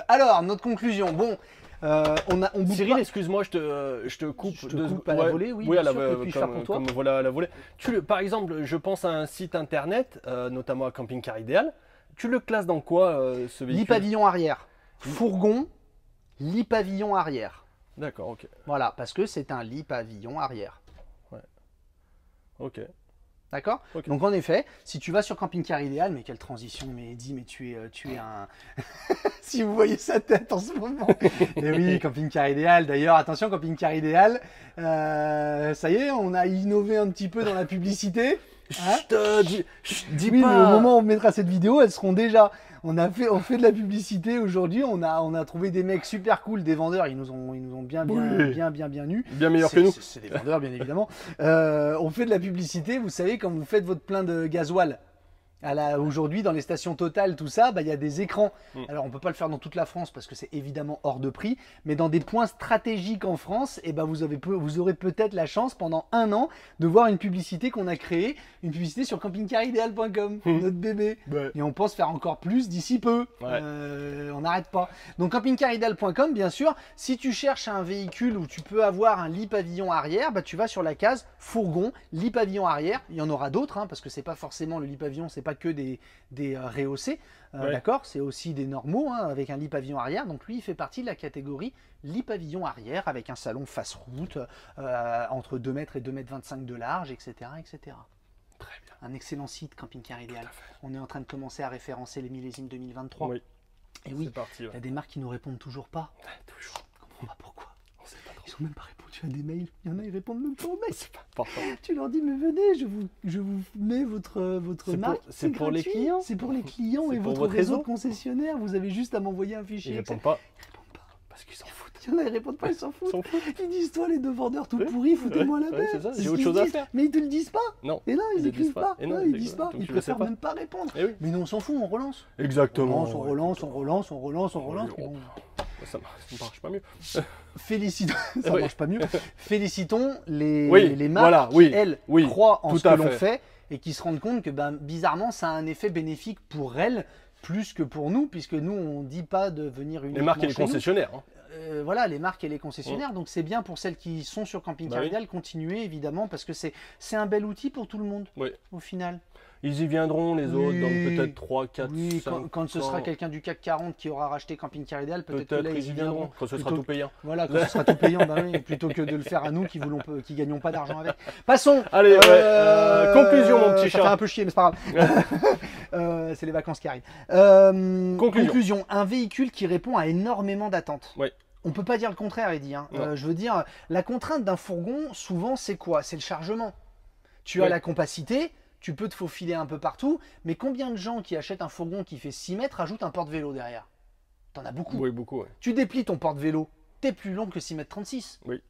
[SPEAKER 1] Alors, notre conclusion. Bon, on bouge
[SPEAKER 2] Cyril,
[SPEAKER 1] pas.
[SPEAKER 2] excuse-moi, je te coupe.
[SPEAKER 1] Je te coupe à la volée, oui,
[SPEAKER 2] à
[SPEAKER 1] bien
[SPEAKER 2] la
[SPEAKER 1] sûr, que puis-je faire pour toi?
[SPEAKER 2] Comme voilà à la volée. Par exemple, je pense à un site internet, notamment à Camping Car Idéal. Tu le classes dans quoi ce véhicule?
[SPEAKER 1] Lit pavillon arrière. Fourgon, lit pavillon arrière.
[SPEAKER 2] D'accord, ok.
[SPEAKER 1] Voilà, parce que c'est un lit pavillon arrière.
[SPEAKER 2] Ouais. Ok.
[SPEAKER 1] D'accord.
[SPEAKER 2] Ok.
[SPEAKER 1] Donc en effet, si tu vas sur Camping Car Idéal, mais quelle transition, mais Eddy, mais tu es un... si vous voyez sa tête en ce moment. Et oui, Camping Car Idéal. D'ailleurs, attention, Camping Car Idéal, ça y est, on a innové un petit peu dans la publicité. Hein?
[SPEAKER 2] Dis
[SPEAKER 1] Oui,
[SPEAKER 2] pas.
[SPEAKER 1] mais au moment où on mettra cette vidéo, elles seront déjà... On fait de la publicité aujourd'hui, on a trouvé des mecs super cool, des vendeurs, ils nous ont bien nus.
[SPEAKER 2] Bien meilleur que nous.
[SPEAKER 1] C'est des vendeurs, bien évidemment. On fait de la publicité, vous savez, quand vous faites votre plein de gasoil. Aujourd'hui, dans les stations Total, tout ça, bah, il y a des écrans.
[SPEAKER 2] Mm.
[SPEAKER 1] Alors, on ne peut pas le faire dans toute la France parce que c'est évidemment hors de prix. Mais dans des points stratégiques en France, eh ben, vous aurez peut-être la chance pendant 1 an de voir une publicité qu'on a créée, une publicité sur campingcarideal.com, notre bébé.
[SPEAKER 2] Ouais.
[SPEAKER 1] Et on pense faire encore plus d'ici peu.
[SPEAKER 2] Ouais.
[SPEAKER 1] On n'arrête pas. Donc, campingcarideal.com, bien sûr, si tu cherches un véhicule où tu peux avoir un lit pavillon arrière, bah, tu vas sur la case fourgon, lit pavillon arrière. Il y en aura d'autres, hein, parce que c'est pas forcément le lit pavillon, c'est pas que des rehaussés,
[SPEAKER 2] Ouais.
[SPEAKER 1] d'accord, c'est aussi des normaux, hein, avec un lit pavillon arrière. Donc lui, il fait partie de la catégorie lit pavillon arrière avec un salon face route entre 2 mètres et 2 mètres 25 de large, etc., etc.
[SPEAKER 2] Très bien.
[SPEAKER 1] Un excellent site, Camping Car Idéal.
[SPEAKER 2] Tout à fait.
[SPEAKER 1] On est en train de commencer à référencer les millésimes 2023.
[SPEAKER 2] Oui.
[SPEAKER 1] Et oui,
[SPEAKER 2] C'est parti.
[SPEAKER 1] il y a des marques qui nous répondent toujours pas.
[SPEAKER 2] Toujours.
[SPEAKER 1] Je comprends pas pourquoi.
[SPEAKER 2] On sait pas trop.
[SPEAKER 1] Ils ont même pas répondu à des mails. Il y en a, ils répondent même pas aux mails.
[SPEAKER 2] C'est pas important.
[SPEAKER 1] Tu leur dis, mais venez, je vous mets votre
[SPEAKER 2] C'est
[SPEAKER 1] marque.
[SPEAKER 2] c'est pour les
[SPEAKER 1] gratuit.
[SPEAKER 2] clients.
[SPEAKER 1] C'est pour les clients
[SPEAKER 2] C'est
[SPEAKER 1] et
[SPEAKER 2] pour
[SPEAKER 1] votre
[SPEAKER 2] votre
[SPEAKER 1] réseau
[SPEAKER 2] réseau.
[SPEAKER 1] de concessionnaires. Vous avez juste à m'envoyer un fichier.
[SPEAKER 2] Ils
[SPEAKER 1] Excel.
[SPEAKER 2] répondent pas
[SPEAKER 1] Ils répondent pas.
[SPEAKER 2] parce qu'ils s'en foutent.
[SPEAKER 1] Il y en a, ils répondent pas, ils s'en
[SPEAKER 2] Ils
[SPEAKER 1] foutent.
[SPEAKER 2] s'en foutent.
[SPEAKER 1] Ils disent, toi, les deux vendeurs tout
[SPEAKER 2] Ouais.
[SPEAKER 1] pourris, foutez-moi la
[SPEAKER 2] Ouais,
[SPEAKER 1] paix.
[SPEAKER 2] c'est ça, j'ai
[SPEAKER 1] ce
[SPEAKER 2] autre
[SPEAKER 1] qu'ils
[SPEAKER 2] chose à
[SPEAKER 1] disent.
[SPEAKER 2] faire.
[SPEAKER 1] Mais ils te le disent pas.
[SPEAKER 2] Non.
[SPEAKER 1] Et non, ils
[SPEAKER 2] Ils le
[SPEAKER 1] écrivent
[SPEAKER 2] disent
[SPEAKER 1] pas.
[SPEAKER 2] pas. Et non,
[SPEAKER 1] Ouais,
[SPEAKER 2] ils
[SPEAKER 1] ils
[SPEAKER 2] le
[SPEAKER 1] disent
[SPEAKER 2] disent
[SPEAKER 1] pas.
[SPEAKER 2] pas. Donc
[SPEAKER 1] Ils
[SPEAKER 2] tu le sais
[SPEAKER 1] préfèrent
[SPEAKER 2] pas.
[SPEAKER 1] même pas répondre.
[SPEAKER 2] Eh oui.
[SPEAKER 1] Mais nous, on s'en fout, on relance.
[SPEAKER 2] Exactement.
[SPEAKER 1] On relance, on relance, on relance, on relance.
[SPEAKER 2] Oh,
[SPEAKER 1] Bon.
[SPEAKER 2] Ça marche pas mieux.
[SPEAKER 1] Félicitons, ça
[SPEAKER 2] Oui.
[SPEAKER 1] marche pas mieux. Félicitons les,
[SPEAKER 2] Oui,
[SPEAKER 1] les marques
[SPEAKER 2] voilà,
[SPEAKER 1] qui,
[SPEAKER 2] oui,
[SPEAKER 1] elles,
[SPEAKER 2] oui,
[SPEAKER 1] croient en
[SPEAKER 2] tout
[SPEAKER 1] ce que
[SPEAKER 2] à
[SPEAKER 1] l'on
[SPEAKER 2] fait.
[SPEAKER 1] fait et qui se rendent compte que ben, bizarrement, ça a un effet bénéfique pour elles plus que pour nous, puisque nous, on ne dit pas de venir uniquement
[SPEAKER 2] Les marques et les
[SPEAKER 1] chez nous.
[SPEAKER 2] concessionnaires. Hein.
[SPEAKER 1] Voilà, les marques et les concessionnaires. Donc c'est bien pour celles qui sont sur Camping
[SPEAKER 2] Bah
[SPEAKER 1] Car
[SPEAKER 2] oui.
[SPEAKER 1] Idéal, continuer évidemment, parce que c'est un bel outil pour tout le monde,
[SPEAKER 2] Oui.
[SPEAKER 1] au final.
[SPEAKER 2] Ils y viendront, les autres, dans
[SPEAKER 1] Oui.
[SPEAKER 2] peut-être 3, 4,
[SPEAKER 1] Oui,
[SPEAKER 2] 5
[SPEAKER 1] quand ce sera quelqu'un du CAC 40 qui aura racheté Camping Car Idéal, peut-être que là,
[SPEAKER 2] Peut-être ils y viendront quand ce sera
[SPEAKER 1] Plutôt-
[SPEAKER 2] tout payant.
[SPEAKER 1] Voilà, quand ce sera tout payant, bah oui, plutôt que de le faire à nous qui gagnons pas d'argent avec. Passons.
[SPEAKER 2] Allez, ouais, conclusion, mon petit
[SPEAKER 1] Ça
[SPEAKER 2] chat.
[SPEAKER 1] fait un peu chier, mais c'est pas grave. C'est les vacances qui arrivent.
[SPEAKER 2] Conclusion.
[SPEAKER 1] Un véhicule qui répond à énormément d'attentes.
[SPEAKER 2] Ouais.
[SPEAKER 1] On peut pas dire le contraire, Eddy. Hein.
[SPEAKER 2] Non.
[SPEAKER 1] Je veux dire, la contrainte d'un fourgon, souvent, c'est quoi? C'est le chargement. Tu as
[SPEAKER 2] Ouais.
[SPEAKER 1] la compacité, tu peux te faufiler un peu partout, mais combien de gens qui achètent un fourgon qui fait 6 mètres ajoutent un porte-vélo derrière? T'en as beaucoup.
[SPEAKER 2] Oui, beaucoup, ouais.
[SPEAKER 1] Tu déplies ton porte-vélo, t'es plus long que 6,36 m.
[SPEAKER 2] Oui.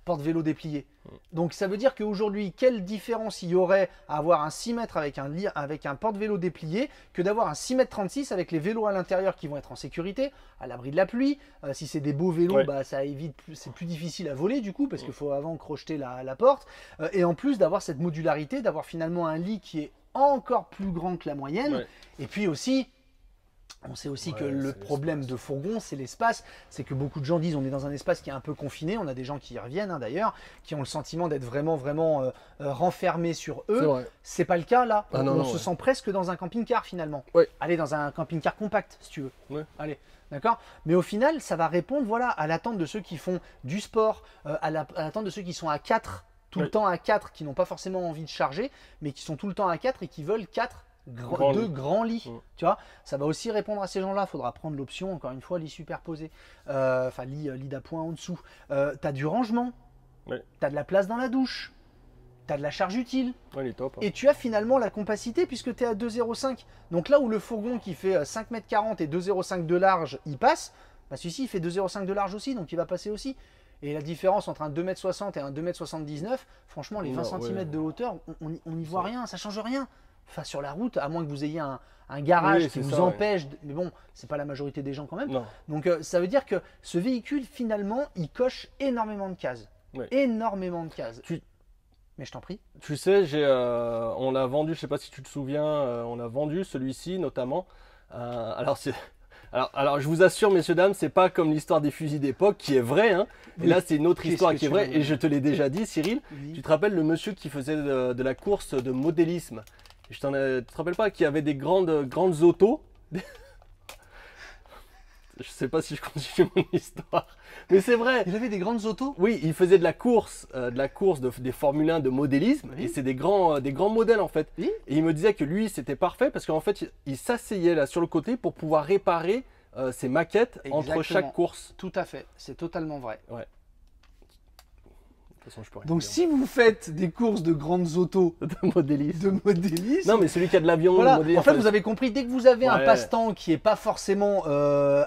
[SPEAKER 1] Porte-vélo déplié. Donc ça veut dire qu'aujourd'hui, quelle différence il y aurait à avoir un 6 mètres avec un porte-vélo déplié que d'avoir un 6,36 m avec les vélos à l'intérieur qui vont être en sécurité, à l'abri de la pluie. Si c'est des beaux vélos,
[SPEAKER 2] Ouais.
[SPEAKER 1] bah, ça évite, c'est plus difficile à voler du coup parce qu'il faut avant crocheter la porte. Et en plus d'avoir cette modularité, d'avoir finalement un lit qui est encore plus grand que la moyenne.
[SPEAKER 2] Ouais.
[SPEAKER 1] Et puis aussi, on sait aussi que
[SPEAKER 2] Ouais,
[SPEAKER 1] le
[SPEAKER 2] c'est
[SPEAKER 1] problème
[SPEAKER 2] l'espace.
[SPEAKER 1] de fourgon, c'est l'espace. C'est que beaucoup de gens disent on est dans un espace qui est un peu confiné. On a des gens qui y reviennent hein, d'ailleurs, qui ont le sentiment d'être vraiment renfermés sur
[SPEAKER 2] C'est
[SPEAKER 1] eux.
[SPEAKER 2] vrai.
[SPEAKER 1] C'est pas le cas là.
[SPEAKER 2] Ah non,
[SPEAKER 1] on
[SPEAKER 2] non,
[SPEAKER 1] se
[SPEAKER 2] ouais.
[SPEAKER 1] sent presque dans un camping-car finalement.
[SPEAKER 2] Ouais.
[SPEAKER 1] Allez dans un camping-car compact si tu veux.
[SPEAKER 2] Ouais.
[SPEAKER 1] Allez. D'accord. Mais au final, ça va répondre voilà, à l'attente de ceux qui font du sport, à l'attente de ceux qui sont à 4, tout le
[SPEAKER 2] Ouais.
[SPEAKER 1] temps à 4, qui n'ont pas forcément envie de charger, mais qui sont tout le temps à 4 et qui veulent 4
[SPEAKER 2] Grands
[SPEAKER 1] deux
[SPEAKER 2] lits.
[SPEAKER 1] grands lits.
[SPEAKER 2] Mm.
[SPEAKER 1] Tu vois, ça va aussi répondre à ces gens-là. Il faudra prendre l'option, encore une fois, lit superposé. Enfin, lit d'appoint en dessous. Tu as du rangement.
[SPEAKER 2] Ouais.
[SPEAKER 1] Tu as de la place dans la douche. Tu as de la charge utile.
[SPEAKER 2] Ouais, il est top. hein.
[SPEAKER 1] Et tu as finalement la compacité puisque tu es à 2,05. Donc là où le fourgon qui fait 5,40 m et 2,05 de large, il passe, bah celui-ci il fait 2,05 de large aussi, donc il va passer aussi. Et la différence entre un 2,60 m et un 2,79 m, franchement, les 20
[SPEAKER 2] Non,
[SPEAKER 1] cm
[SPEAKER 2] ouais.
[SPEAKER 1] de hauteur, on n'y voit rien, ça change rien. Enfin, sur la route, à moins que vous ayez un garage
[SPEAKER 2] Oui,
[SPEAKER 1] qui
[SPEAKER 2] c'est
[SPEAKER 1] vous
[SPEAKER 2] ça, ouais.
[SPEAKER 1] empêche. Mais bon, c'est pas la majorité des gens quand même.
[SPEAKER 2] Non.
[SPEAKER 1] Donc ça veut dire que ce véhicule, finalement, il coche énormément de cases.
[SPEAKER 2] Ouais.
[SPEAKER 1] Énormément de cases.
[SPEAKER 2] Tu-
[SPEAKER 1] Mais je t'en prie.
[SPEAKER 2] Tu sais, on l'a vendu, je sais pas si tu te souviens, on a vendu celui-ci notamment. Alors, je vous assure, messieurs, dames, c'est pas comme l'histoire des fusils d'époque qui est vraie. Hein. Et
[SPEAKER 1] Oui.
[SPEAKER 2] là, c'est une autre
[SPEAKER 1] Qu'est-ce
[SPEAKER 2] histoire
[SPEAKER 1] que
[SPEAKER 2] qui est
[SPEAKER 1] tu
[SPEAKER 2] vraie.
[SPEAKER 1] veux
[SPEAKER 2] Et je te l'ai déjà dit, Cyril.
[SPEAKER 1] Oui.
[SPEAKER 2] Tu te rappelles le monsieur qui faisait de la course de modélisme? Tu te rappelles pas qu'il y avait des grandes autos? Je sais pas si je continue mon histoire, mais c'est vrai.
[SPEAKER 1] Il avait des grandes autos.
[SPEAKER 2] Oui, il faisait de la course des Formule 1 de modélisme,
[SPEAKER 1] Oui.
[SPEAKER 2] et c'est des grands modèles en fait.
[SPEAKER 1] Oui.
[SPEAKER 2] Et il me disait que lui, c'était parfait parce qu'en fait, il s'asseyait là sur le côté pour pouvoir réparer ses maquettes entre
[SPEAKER 1] Exactement.
[SPEAKER 2] chaque course.
[SPEAKER 1] Tout à fait, c'est totalement vrai.
[SPEAKER 2] façon, je peux rien
[SPEAKER 4] Donc
[SPEAKER 2] dire.
[SPEAKER 4] si vous faites des courses de grandes autos
[SPEAKER 2] De modélisme.
[SPEAKER 4] de Modélis,
[SPEAKER 2] Non, mais celui qui a de l'avion,
[SPEAKER 4] voilà,
[SPEAKER 2] le modèle,
[SPEAKER 4] en fait
[SPEAKER 2] enfin,
[SPEAKER 4] vous avez compris, dès que vous avez un
[SPEAKER 2] Ouais.
[SPEAKER 4] passe-temps qui est pas forcément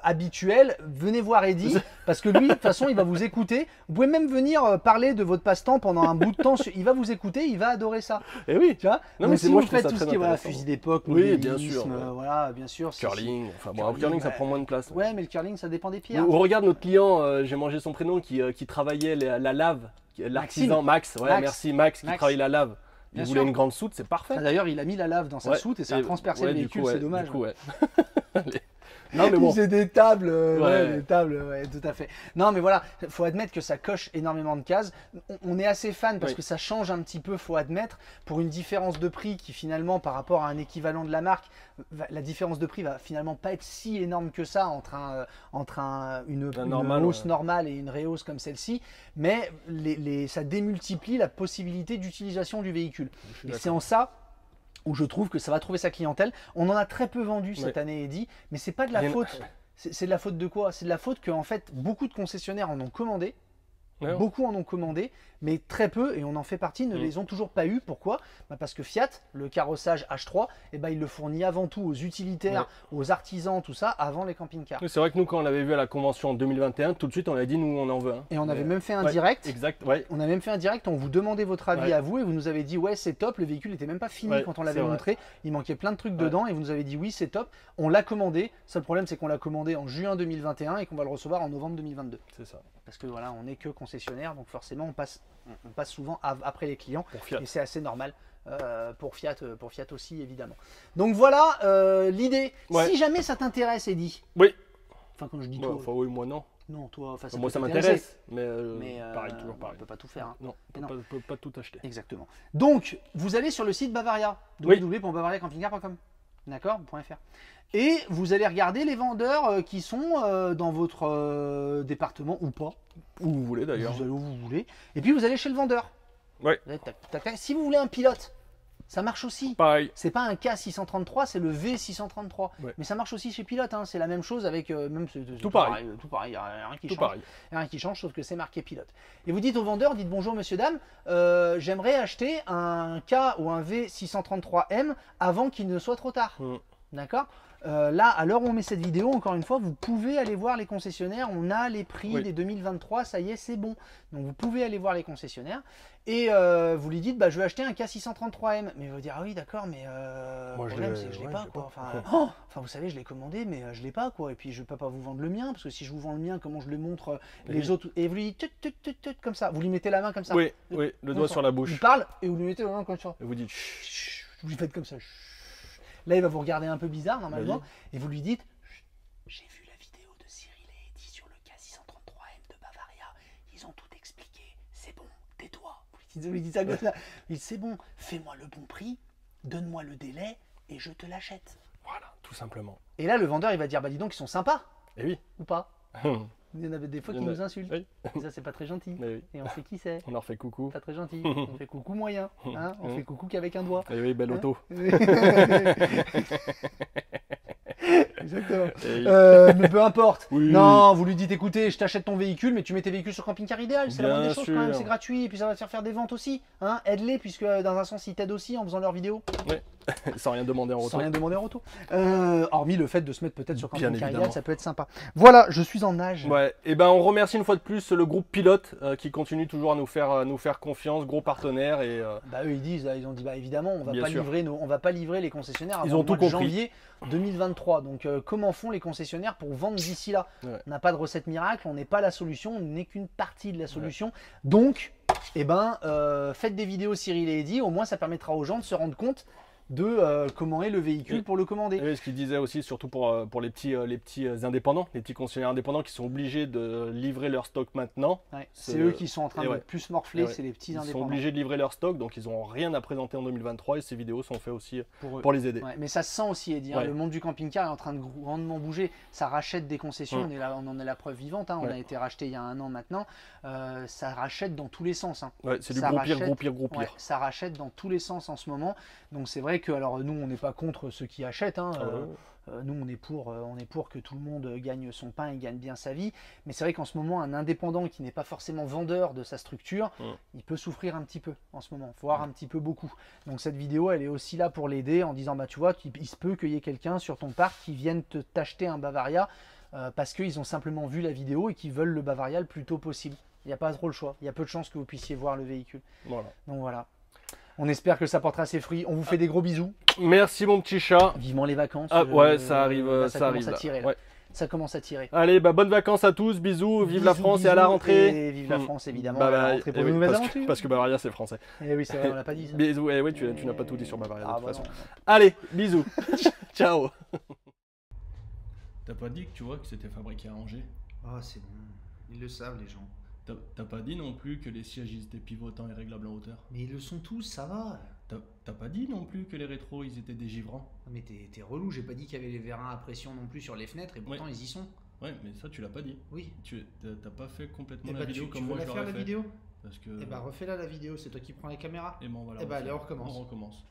[SPEAKER 4] habituel, venez voir Eddy, parce que lui, de toute façon, il va vous écouter. Vous pouvez même venir parler de votre passe-temps pendant un bout de temps, il va vous écouter, il va adorer ça.
[SPEAKER 2] Eh oui,
[SPEAKER 4] Tu vois.
[SPEAKER 2] Non,
[SPEAKER 4] Donc
[SPEAKER 2] mais
[SPEAKER 4] si
[SPEAKER 2] moi,
[SPEAKER 4] vous
[SPEAKER 2] je trouve
[SPEAKER 4] faites
[SPEAKER 2] ça
[SPEAKER 4] tout ce
[SPEAKER 2] très
[SPEAKER 4] qui est voilà,
[SPEAKER 2] intéressant.
[SPEAKER 4] fusil d'époque,
[SPEAKER 2] Oui, bien
[SPEAKER 4] modélisme,
[SPEAKER 2] sûr, ouais.
[SPEAKER 4] voilà, bien sûr.
[SPEAKER 2] curling. Enfin bon,
[SPEAKER 4] Curling,
[SPEAKER 2] curling, ça
[SPEAKER 4] bah,
[SPEAKER 2] prend moins de place.
[SPEAKER 4] Ouais, mais le curling, ça dépend des pierres.
[SPEAKER 2] Ou regarde notre client, j'ai mangé son prénom, qui travaillait la lave, l'artisan Max. Ouais,
[SPEAKER 4] Max.
[SPEAKER 2] merci Max, qui
[SPEAKER 4] Max.
[SPEAKER 2] travaille la lave. Il
[SPEAKER 4] Bien
[SPEAKER 2] voulait
[SPEAKER 4] sûr.
[SPEAKER 2] une grande soute, c'est parfait.
[SPEAKER 4] Ah, d'ailleurs, il a mis la lave dans sa
[SPEAKER 2] Ouais.
[SPEAKER 4] soute et ça a transpercé le
[SPEAKER 2] du
[SPEAKER 4] véhicule,
[SPEAKER 2] coup, ouais,
[SPEAKER 4] c'est dommage.
[SPEAKER 2] Du coup, ouais.
[SPEAKER 4] Non, mais bon. C'est des tables,
[SPEAKER 2] Ouais.
[SPEAKER 4] des tables, ouais, tout à fait. Non, mais voilà, faut admettre que ça coche énormément de cases. On est assez fan parce
[SPEAKER 2] Oui.
[SPEAKER 4] que ça change un petit peu, faut admettre, pour une différence de prix qui finalement, par rapport à un équivalent de la marque, la différence de prix va finalement pas être si énorme que ça entre une
[SPEAKER 2] normal,
[SPEAKER 4] hausse
[SPEAKER 2] ouais.
[SPEAKER 4] normale et une réhausse comme celle-ci, mais ça démultiplie la possibilité d'utilisation du véhicule.
[SPEAKER 2] Je suis
[SPEAKER 4] Et
[SPEAKER 2] d'accord.
[SPEAKER 4] c'est en ça où je trouve que ça va trouver sa clientèle. On en a très peu vendu cette
[SPEAKER 2] Ouais.
[SPEAKER 4] année, Eddy, mais c'est pas de la
[SPEAKER 2] Rien-
[SPEAKER 4] faute. C'est de la faute de quoi? C'est de la faute que en fait beaucoup de concessionnaires en ont commandé.
[SPEAKER 2] Ouais.
[SPEAKER 4] Beaucoup en ont commandé, mais très peu, et on en fait partie, ne les ont toujours pas eu. Pourquoi? Parce que Fiat, le carrossage H3, eh ben, il le fournit avant tout aux utilitaires, aux artisans, tout ça, avant les camping-cars.
[SPEAKER 2] Oui, c'est vrai que nous, quand on l'avait vu à la convention en 2021, tout de suite, on a dit, nous, on en veut un.
[SPEAKER 4] Et on avait
[SPEAKER 2] Mais-
[SPEAKER 4] même fait un
[SPEAKER 2] Ouais,
[SPEAKER 4] direct.
[SPEAKER 2] Exact, ouais.
[SPEAKER 4] On a même fait un direct, on vous demandait votre avis
[SPEAKER 2] Ouais.
[SPEAKER 4] à vous et vous nous avez dit ouais c'est top, le véhicule n'était même pas fini
[SPEAKER 2] Ouais,
[SPEAKER 4] quand on
[SPEAKER 2] c'est
[SPEAKER 4] l'avait
[SPEAKER 2] vrai.
[SPEAKER 4] montré, il manquait plein de trucs
[SPEAKER 2] Ouais.
[SPEAKER 4] dedans et vous nous avez dit oui c'est top, on l'a commandé, seul problème c'est qu'on l'a commandé en juin 2021 et qu'on va le recevoir en novembre 2022.
[SPEAKER 2] C'est ça.
[SPEAKER 4] Parce que voilà, on n'est que concessionnaire, donc forcément on passe souvent après les clients
[SPEAKER 2] Pour Fiat.
[SPEAKER 4] et c'est assez normal. Pour Fiat aussi évidemment. Donc voilà l'idée.
[SPEAKER 2] Ouais.
[SPEAKER 4] Si jamais ça t'intéresse Eddy,
[SPEAKER 2] Oui.
[SPEAKER 4] enfin quand je dis
[SPEAKER 2] Bon,
[SPEAKER 4] toi,
[SPEAKER 2] enfin, oui, moi, non.
[SPEAKER 4] non toi, enfin
[SPEAKER 2] Moi,
[SPEAKER 4] peut
[SPEAKER 2] ça
[SPEAKER 4] t'intéresser,
[SPEAKER 2] m'intéresse. Mais,
[SPEAKER 4] mais
[SPEAKER 2] pareil, toujours pareil.
[SPEAKER 4] on peut pas tout faire. Hein.
[SPEAKER 2] Non,
[SPEAKER 4] Mais non.
[SPEAKER 2] on peut pas tout acheter.
[SPEAKER 4] Exactement. Donc, vous allez sur le site Bavaria,
[SPEAKER 2] Oui.
[SPEAKER 4] www.bavariacampingcar.com. D'accord .fr. Et vous allez regarder les vendeurs qui sont dans votre département ou pas.
[SPEAKER 2] Où vous voulez, d'ailleurs.
[SPEAKER 4] Vous allez où vous voulez. Et puis vous allez chez le vendeur.
[SPEAKER 2] Ouais.
[SPEAKER 4] Vous allez tac, tac, tac. Si vous voulez un pilote, ça marche aussi.
[SPEAKER 2] Pareil.
[SPEAKER 4] C'est pas un K633, c'est le V633.
[SPEAKER 2] Ouais.
[SPEAKER 4] Mais ça marche aussi chez Pilote. Hein. C'est la même chose avec même
[SPEAKER 2] Tout pareil.
[SPEAKER 4] Tout pareil. Il n'y a rien qui
[SPEAKER 2] Tout
[SPEAKER 4] change.
[SPEAKER 2] pareil.
[SPEAKER 4] Rien qui change, sauf que c'est marqué Pilote. Et vous dites au vendeur, dites bonjour monsieur, dame, j'aimerais acheter un K ou un V633M avant qu'il ne soit trop tard.
[SPEAKER 2] Mm.
[SPEAKER 4] D'accord. Là, à l'heure où on met cette vidéo, encore une fois, vous pouvez aller voir les concessionnaires. On a les prix
[SPEAKER 2] Oui.
[SPEAKER 4] des 2023, ça y est, c'est bon. Donc vous pouvez aller voir les concessionnaires et vous lui dites, je veux acheter un K633M. Mais il va vous dire, ah oui, d'accord, mais
[SPEAKER 2] Moi,
[SPEAKER 4] le
[SPEAKER 2] je
[SPEAKER 4] problème,
[SPEAKER 2] l'ai-
[SPEAKER 4] c'est que je l'ai
[SPEAKER 2] ouais,
[SPEAKER 4] pas.
[SPEAKER 2] je l'ai
[SPEAKER 4] Quoi.
[SPEAKER 2] pas.
[SPEAKER 4] Enfin, vous savez, je l'ai commandé, mais je l'ai pas. Quoi. Et puis, je peux pas vous vendre le mien, parce que si je vous vends le mien, comment je le montre les
[SPEAKER 2] Oui.
[SPEAKER 4] autres. Et vous lui dites, tut, comme ça. Vous lui mettez la main comme ça.
[SPEAKER 2] Oui, oui, le doigt
[SPEAKER 4] Comme
[SPEAKER 2] sur la
[SPEAKER 4] Il
[SPEAKER 2] bouche.
[SPEAKER 4] parle et vous lui mettez la main comme ça.
[SPEAKER 2] Et vous dites,
[SPEAKER 4] Chut, vous lui faites comme ça. Chut. Là, il va vous regarder un peu bizarre normalement.
[SPEAKER 2] Vas-y.
[SPEAKER 4] Et vous lui dites, chut, j'ai vu la vidéo de Cyril et Eddy sur le K633M de Bavaria. Ils ont tout expliqué. C'est bon, tais-toi. Vous lui dites ça comme ça. Il dit, c'est bon, fais-moi le bon prix, donne-moi le délai et je te l'achète.
[SPEAKER 2] voilà, tout simplement.
[SPEAKER 4] Et là, le vendeur, il va dire, dis donc, ils sont sympas
[SPEAKER 2] Et oui.
[SPEAKER 4] ou pas? Il y en avait des fois
[SPEAKER 2] Il
[SPEAKER 4] qui
[SPEAKER 2] y en a-
[SPEAKER 4] nous insultent.
[SPEAKER 2] Oui.
[SPEAKER 4] Et ça, c'est pas très gentil.
[SPEAKER 2] Mais oui.
[SPEAKER 4] Et on sait qui c'est.
[SPEAKER 2] On leur fait coucou.
[SPEAKER 4] Pas très gentil. On fait coucou moyen. Hein, on fait coucou qu'avec un doigt.
[SPEAKER 2] Et oui, belle auto.
[SPEAKER 4] Exactement.
[SPEAKER 2] Et-
[SPEAKER 4] Mais peu importe.
[SPEAKER 2] Oui.
[SPEAKER 4] Non, vous lui dites écoutez, je t'achète ton véhicule, mais tu mets tes véhicules sur Camping Car Idéal. C'est la
[SPEAKER 2] Bien
[SPEAKER 4] moindre des choses quand même,
[SPEAKER 2] sûr.
[SPEAKER 4] c'est gratuit. Et puis ça va te faire des ventes aussi. Hein. Aide-les, puisque dans un sens, ils t'aident aussi en faisant leurs vidéos.
[SPEAKER 2] Sans rien demander en
[SPEAKER 4] Sans
[SPEAKER 2] retour.
[SPEAKER 4] rien demander en retour. Hormis le fait de se mettre peut-être sur
[SPEAKER 2] Bien
[SPEAKER 4] Camping Car
[SPEAKER 2] évidemment.
[SPEAKER 4] Idéal, ça peut être sympa. Voilà, je suis en nage.
[SPEAKER 2] Ouais, et ben on remercie une fois de plus le groupe Pilote qui continue toujours à nous faire confiance, gros partenaire et
[SPEAKER 4] Bah eux ils ont dit évidemment on va
[SPEAKER 2] Bien
[SPEAKER 4] pas
[SPEAKER 2] sûr.
[SPEAKER 4] livrer on va pas livrer les concessionnaires avant
[SPEAKER 2] Ils ont
[SPEAKER 4] le mois
[SPEAKER 2] tout
[SPEAKER 4] de
[SPEAKER 2] compris.
[SPEAKER 4] janvier 2023. Donc comment font les concessionnaires pour vendre d'ici là?
[SPEAKER 2] Ouais.
[SPEAKER 4] On n'a pas de recette miracle, on n'est pas la solution, on n'est qu'une partie de la solution. Donc faites des vidéos Cyril et Eddy, au moins ça permettra aux gens de se rendre compte de comment est le véhicule
[SPEAKER 2] Oui.
[SPEAKER 4] pour le commander.
[SPEAKER 2] Et ce qu'il disait aussi, surtout pour les petits indépendants, les petits concessionnaires indépendants qui sont obligés de livrer leur stock maintenant.
[SPEAKER 4] Ouais,
[SPEAKER 2] C'est
[SPEAKER 4] c'est eux qui sont en train
[SPEAKER 2] et
[SPEAKER 4] de
[SPEAKER 2] ouais.
[SPEAKER 4] plus morfler,
[SPEAKER 2] Et ouais.
[SPEAKER 4] c'est les petits
[SPEAKER 2] Ils sont
[SPEAKER 4] indépendants.
[SPEAKER 2] obligés de livrer leur stock, donc ils n'ont rien à présenter en 2023 et ces vidéos sont faites aussi
[SPEAKER 4] Pour eux.
[SPEAKER 2] pour les aider.
[SPEAKER 4] Ouais, mais ça se sent aussi, Eddy.
[SPEAKER 2] Ouais.
[SPEAKER 4] Le monde du camping-car est en train de grandement bouger. Ça rachète des concessions.
[SPEAKER 2] Mm.
[SPEAKER 4] On en est la preuve vivante. Hein. On
[SPEAKER 2] Ouais.
[SPEAKER 4] a été racheté il y a 1 an maintenant. Ça rachète dans tous les sens. Hein.
[SPEAKER 2] Ouais, c'est du
[SPEAKER 4] Ça
[SPEAKER 2] gros pire,
[SPEAKER 4] rachète-
[SPEAKER 2] gros pire, gros
[SPEAKER 4] Ouais,
[SPEAKER 2] pire.
[SPEAKER 4] ça rachète dans tous les sens en ce moment. Donc c'est vrai que alors nous on n'est pas contre ceux qui achètent. Hein.
[SPEAKER 2] Ah ouais.
[SPEAKER 4] Nous, on est pour que tout le monde gagne son pain et gagne bien sa vie. Mais c'est vrai qu'en ce moment, un indépendant qui n'est pas forcément vendeur de sa structure, il peut souffrir un petit peu en ce moment, voire un petit peu beaucoup. Donc cette vidéo, elle est aussi là pour l'aider en disant, bah tu vois, il se peut qu'il y ait quelqu'un sur ton parc qui vienne t'acheter un Bavaria parce qu'ils ont simplement vu la vidéo et qu'ils veulent le Bavaria le plus tôt possible. Il n'y a pas trop le choix. Il y a peu de chances que vous puissiez voir le véhicule.
[SPEAKER 2] Voilà.
[SPEAKER 4] Donc voilà. On espère que ça portera ses fruits. On vous fait des gros bisous.
[SPEAKER 2] Merci mon petit chat.
[SPEAKER 4] Vivement les vacances.
[SPEAKER 2] Ah ouais, ça arrive,
[SPEAKER 4] là,
[SPEAKER 2] ça arrive.
[SPEAKER 4] commence à tirer, là.
[SPEAKER 2] Ouais.
[SPEAKER 4] Ça commence à tirer.
[SPEAKER 2] Allez, bah, bonnes vacances à tous, bisous, vive la
[SPEAKER 4] Bisous,
[SPEAKER 2] France et à la
[SPEAKER 4] bisous,
[SPEAKER 2] rentrée.
[SPEAKER 4] Et vive la France évidemment.
[SPEAKER 2] Bah,
[SPEAKER 4] à la
[SPEAKER 2] bah,
[SPEAKER 4] rentrée pour
[SPEAKER 2] eh
[SPEAKER 4] de
[SPEAKER 2] oui,
[SPEAKER 4] nouvelles
[SPEAKER 2] parce
[SPEAKER 4] aventures.
[SPEAKER 2] que Bavaria c'est français.
[SPEAKER 4] Eh oui, c'est vrai, on l'a pas dit ça.
[SPEAKER 2] Bisous, eh oui, tu n'as pas tout dit sur Bavaria de
[SPEAKER 4] Ah,
[SPEAKER 2] toute
[SPEAKER 4] bah
[SPEAKER 2] façon.
[SPEAKER 4] non.
[SPEAKER 2] Allez, bisous. Ciao.
[SPEAKER 5] T'as pas dit que tu vois que c'était fabriqué à Angers?
[SPEAKER 1] Ah, c'est bon. Ils le savent, les gens.
[SPEAKER 5] T'as pas dit non plus que les sièges ils étaient pivotants et réglables en hauteur?
[SPEAKER 1] Mais ils le sont tous, ça va.
[SPEAKER 5] T'as pas dit non plus que les rétros ils étaient dégivrants?
[SPEAKER 1] Mais t'es relou, j'ai pas dit qu'il y avait les vérins à pression non plus sur les fenêtres, et pourtant ils y sont.
[SPEAKER 5] Ouais, mais ça tu l'as pas dit.
[SPEAKER 1] Oui.
[SPEAKER 5] T'as pas fait complètement
[SPEAKER 1] Et
[SPEAKER 5] la
[SPEAKER 1] bah
[SPEAKER 5] vidéo
[SPEAKER 1] tu
[SPEAKER 5] comme
[SPEAKER 1] veux
[SPEAKER 5] moi
[SPEAKER 1] la
[SPEAKER 5] je
[SPEAKER 1] faire
[SPEAKER 5] l'aurais
[SPEAKER 1] la
[SPEAKER 5] fait.
[SPEAKER 1] vidéo?
[SPEAKER 5] Parce que...
[SPEAKER 1] Et bah refais-la la vidéo, c'est toi qui prends la caméra.
[SPEAKER 5] Et bon voilà.
[SPEAKER 1] Eh bah allez, on recommence.
[SPEAKER 5] On recommence.